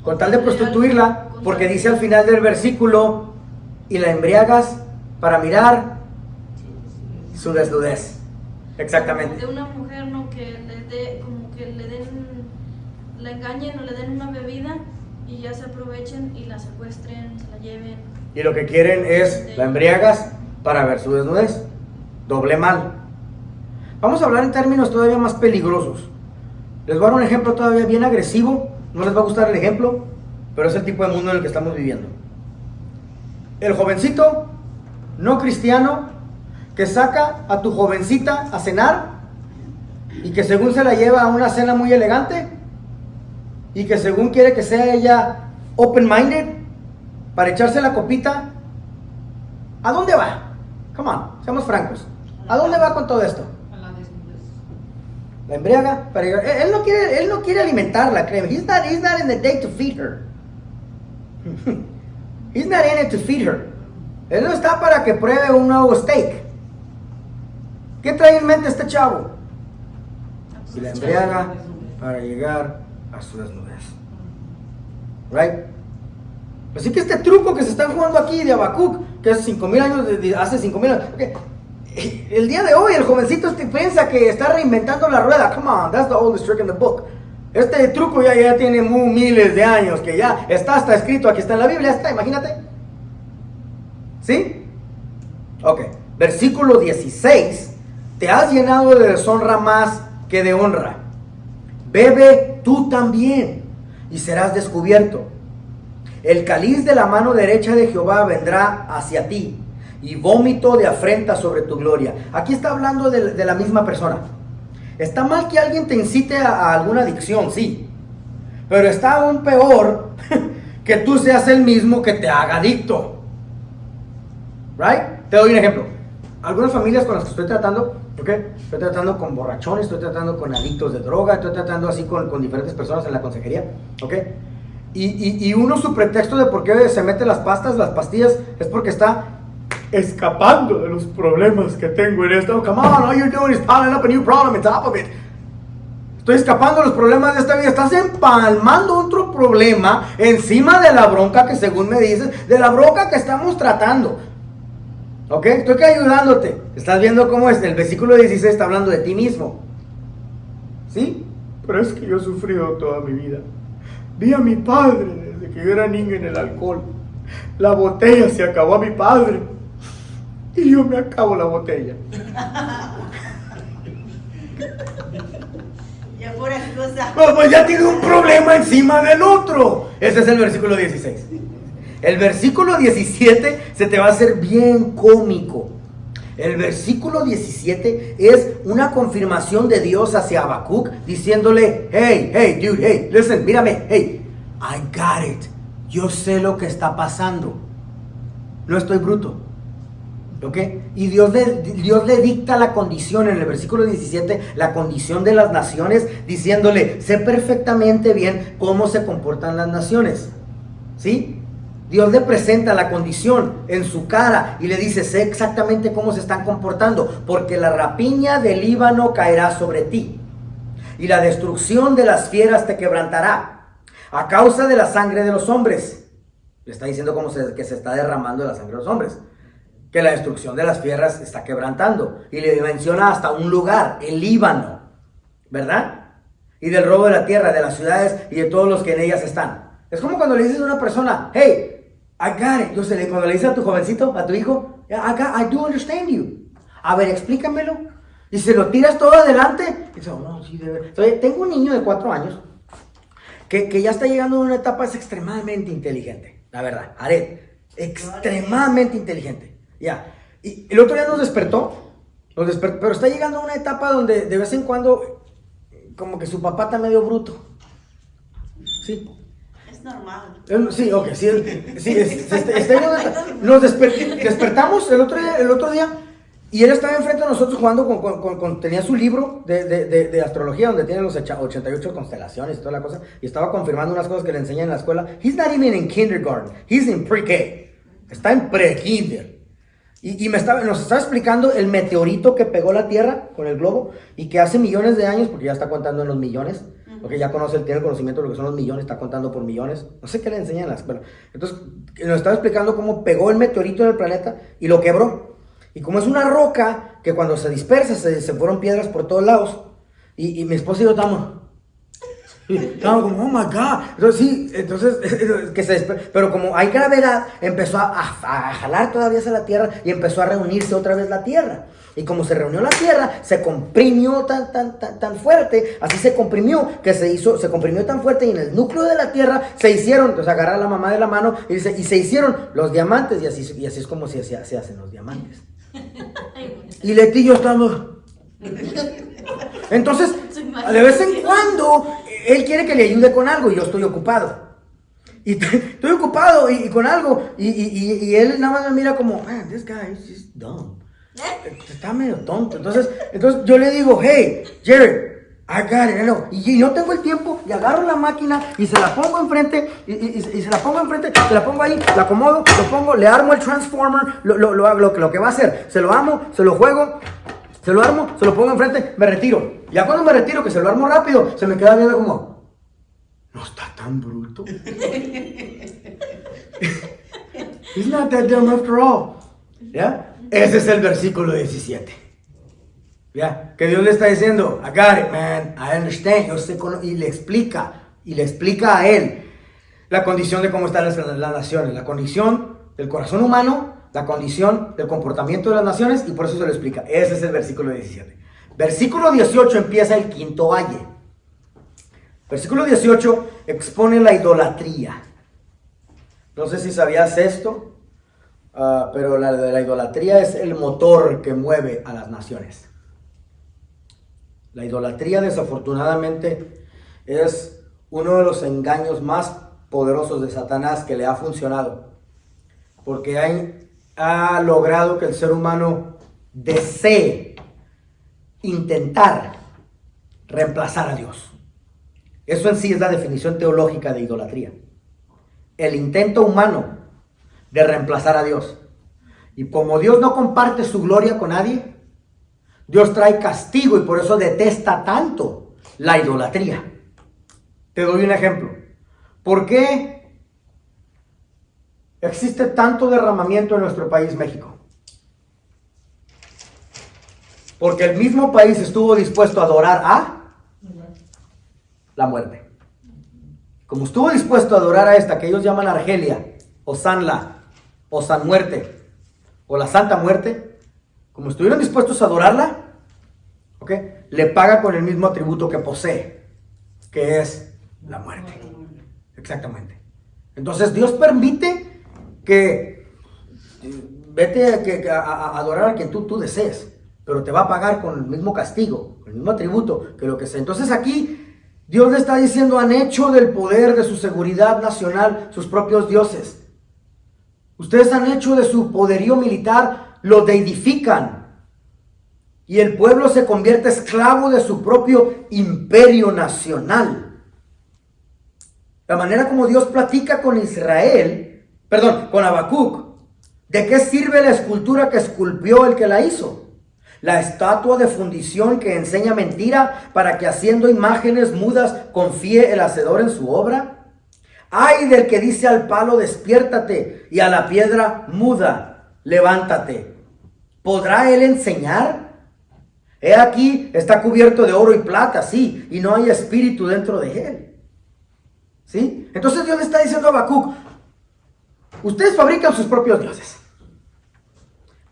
Con tal de prostituirla, porque dice al final del versículo, y la embriagas para mirar su desnudez. Exactamente. De una mujer, ¿no? Que como que le den, la engañen o le den una bebida y ya se aprovechen y la secuestren, se la lleven. Y lo que quieren es, la embriagas para ver su desnudez. Doble mal. Vamos a hablar en términos todavía más peligrosos. Les voy a dar un ejemplo todavía bien agresivo. No les va a gustar el ejemplo, pero es el tipo de mundo en el que estamos viviendo. El jovencito no cristiano que saca a tu jovencita a cenar y que según se la lleva a una cena muy elegante y que según quiere que sea ella open-minded para echarse la copita. ¿A dónde va? Come on, seamos francos. ¿A dónde va con todo esto? A la desnudez. La embriaga para llegar. Él no quiere alimentarla, créeme. He's not in the day to feed her. He's not in it to feed her. Él no está para que pruebe un nuevo steak. ¿Qué trae en mente este chavo? Y la embriaga para llegar a su desnudez. Right? Así que este truco que se está jugando aquí de Habacuc, que hace 5,000 años, hace 5,000 años, okay, el día de hoy el jovencito piensa que está reinventando la rueda. Come on, that's the oldest trick in the book. Este truco ya tiene miles de años, que ya está escrito, aquí está en la Biblia, está, imagínate. ¿Sí? Ok, versículo 16. Te has llenado de deshonra más que de honra. Bebe tú también y serás descubierto. El cáliz de la mano derecha de Jehová vendrá hacia ti, y vómito de afrenta sobre tu gloria. Aquí está hablando de la misma persona. Está mal que alguien te incite a alguna adicción, sí, pero está aún peor que tú seas el mismo que te haga adicto. Right? Te doy un ejemplo. Algunas familias con las que estoy tratando, ¿okay? Estoy tratando con borrachones, estoy tratando con adictos de droga, estoy tratando así con diferentes personas en la consejería, ¿ok? Y uno, su pretexto de por qué se mete las pastillas, es porque está escapando de los problemas que tengo en esto. Come on, all you're doing is piling up a new problem on top of it. Estoy escapando de los problemas de esta vida. Estás empalmando otro problema encima de la bronca que, según me dices, de la bronca que estamos tratando. ¿Ok? Estoy ayudándote. Estás viendo cómo es. El versículo 16 está hablando de ti mismo. ¿Sí? Pero es que yo he sufrido toda mi vida. Vi a mi padre desde que yo era niño en el alcohol. La botella se acabó a mi padre y yo me acabo la botella. Ya por excusa. Pues ya tiene un problema encima del otro. Ese es el versículo 16. El versículo 17 se te va a hacer bien cómico. El versículo 17 es una confirmación de Dios hacia Habacuc, diciéndole: hey, dude, hey, listen, mírame, hey, I got it. Yo sé lo que está pasando. No estoy bruto. ¿Ok? Y Dios le dicta la condición en el versículo 17, la condición de las naciones, diciéndole: sé perfectamente bien cómo se comportan las naciones. ¿Sí? Dios le presenta la condición en su cara y le dice: sé exactamente cómo se están comportando, porque la rapiña del Líbano caerá sobre ti y la destrucción de las fieras te quebrantará a causa de la sangre de los hombres. Le está diciendo que se está derramando la sangre de los hombres, que la destrucción de las fieras está quebrantando, y le menciona hasta un lugar, el Líbano, ¿verdad? Y del robo de la tierra, de las ciudades y de todos los que en ellas están. Es como cuando le dices a una persona: hey, I got it. Yo sé, cuando le dices a tu jovencito, a tu hijo: I do understand you. A ver, explícamelo. Y se lo tiras todo adelante. Y dice: oh, no, sí, de verdad. Entonces, tengo un niño de 4 años que ya está llegando a una etapa, es extremadamente inteligente. la verdad, Aret, extremadamente inteligente. Ya. Y el otro día nos despertó, pero está llegando a una etapa donde de vez en cuando, como que su papá está medio bruto. Sí. Es normal. Sí, ok, sí, nos despertamos el otro día y él estaba enfrente de nosotros jugando tenía su libro de astrología donde tiene los 88 constelaciones y toda la cosa, y estaba confirmando unas cosas que le enseñan en la escuela. He's not even in kindergarten, he's in pre-K, está en pre-kinder. Y nos estaba explicando el meteorito que pegó la Tierra con el globo y que hace millones de años, porque ya está contando en los millones, porque ya tiene el conocimiento de lo que son los millones, está contando por millones. No sé qué le enseñan en la escuela. Entonces, nos estaba explicando cómo pegó el meteorito en el planeta y lo quebró. Y como es una roca que cuando se dispersa se fueron piedras por todos lados. Y mi esposa y yo estábamos como, oh my God. Pero como hay gravedad, empezó a jalar todavía hacia la Tierra y empezó a reunirse otra vez la Tierra. Y como se reunió la Tierra, se comprimió tan fuerte, así se comprimió, que se comprimió tan fuerte, y en el núcleo de la Tierra se hicieron, entonces agarra a la mamá de la mano y se hicieron los diamantes, y así es como se hacen los diamantes. Y Leti y yo estamos... Entonces, de vez en cuando, él quiere que le ayude con algo y yo estoy ocupado. Y estoy ocupado y con algo, y él nada más me mira como, man, this guy is just dumb. Está medio tonto. Entonces yo le digo, hey, Jared, I got it, no. Y yo tengo el tiempo y agarro la máquina y se la pongo enfrente, y se la pongo enfrente, se la pongo ahí, la acomodo, lo pongo, le armo el transformer, lo que va a hacer, se lo amo, se lo juego, se lo armo, se lo pongo enfrente, me retiro. Ya cuando me retiro, que se lo armo rápido, se me queda viendo como, no está tan bruto. He's not that dumb after all. ¿Ya? Ese es el versículo 17. ¿Ya? Que Dios le está diciendo, I got it, man, I understand. Yo sé, y le explica a él la condición de cómo están las naciones, la condición del corazón humano, la condición del comportamiento de las naciones, y por eso se lo explica. Ese es el versículo 17. Versículo 18 empieza el quinto valle. Versículo 18 expone la idolatría. No sé si sabías esto. Pero la idolatría es el motor que mueve a las naciones. La idolatría, desafortunadamente, es uno de los engaños más poderosos de Satanás que le ha funcionado, porque ha logrado que el ser humano desee intentar reemplazar a Dios. Eso en sí es la definición teológica de idolatría: el intento humano de reemplazar a Dios. Y como Dios no comparte su gloria con nadie, Dios trae castigo, y por eso detesta tanto la idolatría. Te doy un ejemplo. ¿Por qué existe tanto derramamiento en nuestro país, México? Porque el mismo país estuvo dispuesto a adorar a la muerte. Como estuvo dispuesto a adorar a esta que ellos llaman Argelia, o Sanla, o San Muerte, o la Santa Muerte, como estuvieron dispuestos a adorarla, le paga con el mismo atributo que posee, que es la muerte. Exactamente. Entonces Dios permite que vete a adorar a quien tú desees, pero te va a pagar con el mismo castigo, con el mismo atributo que lo que sea. Entonces aquí Dios le está diciendo, han hecho del poder de su seguridad nacional sus propios dioses. Ustedes han hecho de su poderío militar, lo deidifican, y el pueblo se convierte esclavo de su propio imperio nacional. La manera como Dios platica con con Habacuc, ¿de qué sirve la escultura que esculpió el que la hizo? La estatua de fundición que enseña mentira, para que haciendo imágenes mudas confíe el hacedor en su obra. Ay del que dice al palo, despiértate, y a la piedra muda, levántate. ¿Podrá él enseñar? He aquí, está cubierto de oro y plata, sí, y no hay espíritu dentro de él. ¿Sí? Entonces Dios le está diciendo a Habacuc, ustedes fabrican sus propios dioses.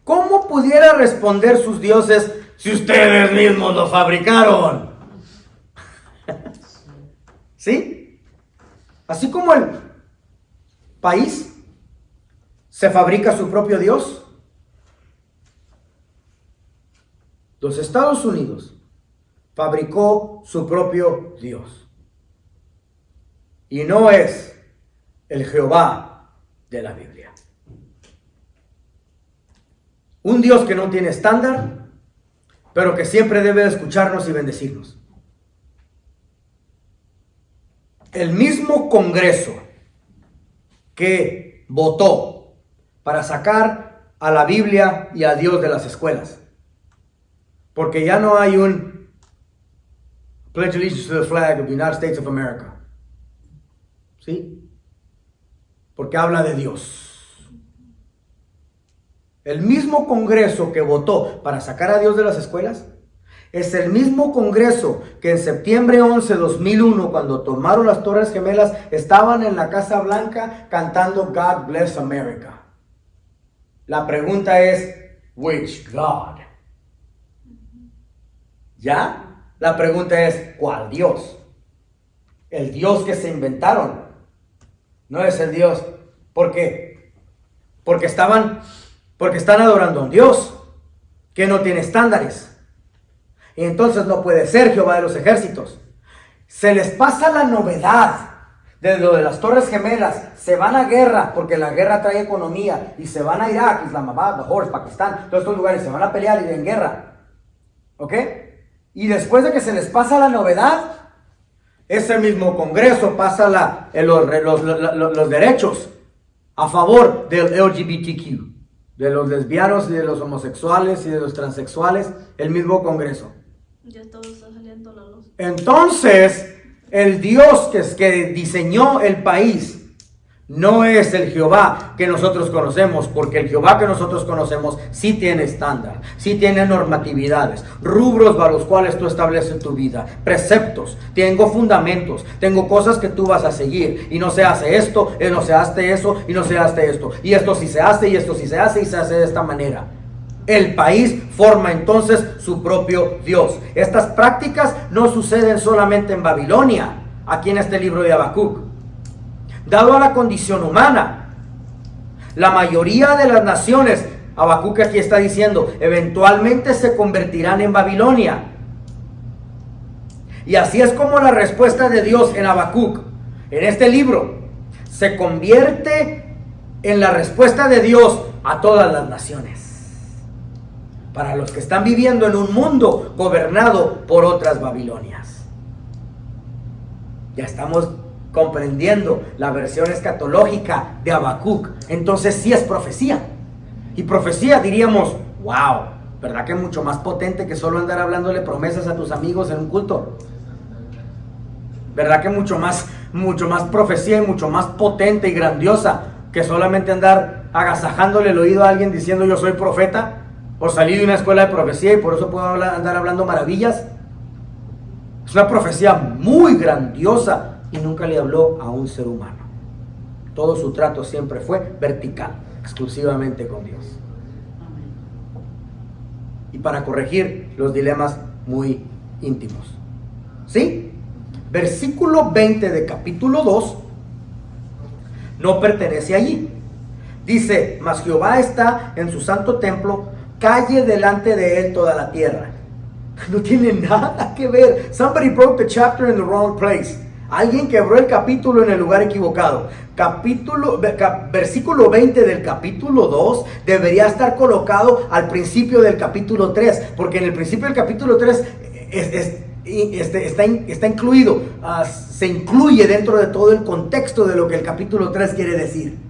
¿Cómo pudiera responder sus dioses si ustedes mismos lo fabricaron? ¿Sí? Así como país se fabrica su propio Dios? Los Estados Unidos fabricó su propio Dios. Y no es el Jehová de la Biblia. Un Dios que no tiene estándar, pero que siempre debe de escucharnos y bendecirnos. El mismo Congreso que votó para sacar a la Biblia y a Dios de las escuelas, porque ya no hay un Pledge Allegiance to the Flag of the United States of America. ¿Sí? Porque habla de Dios. El mismo Congreso que votó para sacar a Dios de las escuelas es el mismo Congreso que en septiembre 11 de 2001, cuando tomaron las Torres Gemelas, estaban en la Casa Blanca cantando God Bless America. La pregunta es, which God? ¿Ya? La pregunta es, ¿cuál Dios? El Dios que se inventaron. No es el Dios. ¿Por qué? Porque están adorando a un Dios que no tiene estándares. Y entonces no puede ser Jehová de los ejércitos. Se les pasa la novedad de lo de las Torres Gemelas. Se van a guerra, porque la guerra trae economía. Y se van a Irak, Islamabad, Lahore, Pakistán, todos estos lugares. Se van a pelear y en guerra. ¿Ok? Y después de que se les pasa la novedad, ese mismo Congreso pasa los derechos a favor del LGBTQ, de los lesbianos y de los homosexuales y de los transexuales, el mismo Congreso. Ya todo está saliendo a la luz. Entonces, el Dios que diseñó el país no es el Jehová que nosotros conocemos, porque el Jehová que nosotros conocemos sí tiene estándar, sí tiene normatividades, rubros para los cuales tú estableces tu vida, preceptos, tengo fundamentos, tengo cosas que tú vas a seguir, y no se hace esto, y no se hace eso, y no se hace esto, y esto sí se hace, y esto sí se hace, y se hace de esta manera. El país forma entonces su propio Dios. Estas prácticas no suceden solamente en Babilonia, aquí en este libro de Habacuc. Dado a la condición humana, la mayoría de las naciones, Habacuc aquí está diciendo, eventualmente se convertirán en Babilonia. Y así es como la respuesta de Dios en Habacuc, en este libro, se convierte en la respuesta de Dios a todas las naciones. Para los que están viviendo en un mundo gobernado por otras Babilonias. Ya estamos comprendiendo la versión escatológica de Habacuc. Entonces sí es profecía. Y profecía diríamos, wow, ¿verdad que es mucho más potente que solo andar hablándole promesas a tus amigos en un culto? ¿Verdad que mucho más profecía y mucho más potente y grandiosa que solamente andar agasajándole el oído a alguien diciendo yo soy profeta? O salí de una escuela de profecía y por eso puedo andar hablando maravillas. Es una profecía muy grandiosa y nunca le habló a un ser humano. Todo su trato siempre fue vertical, exclusivamente con Dios. Y para corregir los dilemas muy íntimos. ¿Sí? Versículo 20 de capítulo 2 no pertenece allí. Dice, mas Jehová está en su santo templo, calle delante de él toda la tierra. No tiene nada que ver. Somebody broke the chapter in the wrong place. Alguien quebró el capítulo en el lugar equivocado. Versículo 20 del capítulo 2 debería estar colocado al principio del capítulo 3, porque en el principio del capítulo 3 está incluido, se incluye dentro de todo el contexto de lo que el capítulo 3 quiere decir.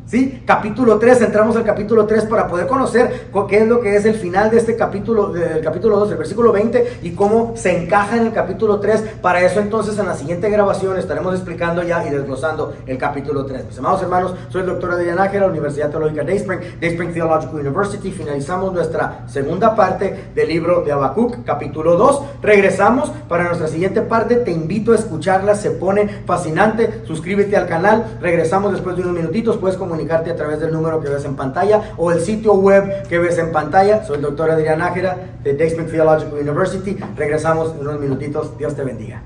¿Sí? Capítulo 3, entramos al capítulo 3 para poder conocer qué es lo que es el final de este capítulo, del capítulo 2, el versículo 20, y cómo se encaja en el capítulo 3. Para eso entonces en la siguiente grabación estaremos explicando ya y desglosando el capítulo 3. Mis amados hermanos, soy el doctor Adrián Nájera, Universidad Teológica Dayspring Theological University. Finalizamos nuestra segunda parte del libro de Habacuc, capítulo 2. Regresamos para nuestra siguiente parte. Te invito a escucharla, se pone fascinante. Suscríbete al canal. Regresamos después de unos minutitos. Puedes comunicarte a través del número que ves en pantalla o el sitio web que ves en pantalla. Soy el doctor Adrián Nájera de Dayspring Theological University. Regresamos en unos minutitos. Dios te bendiga.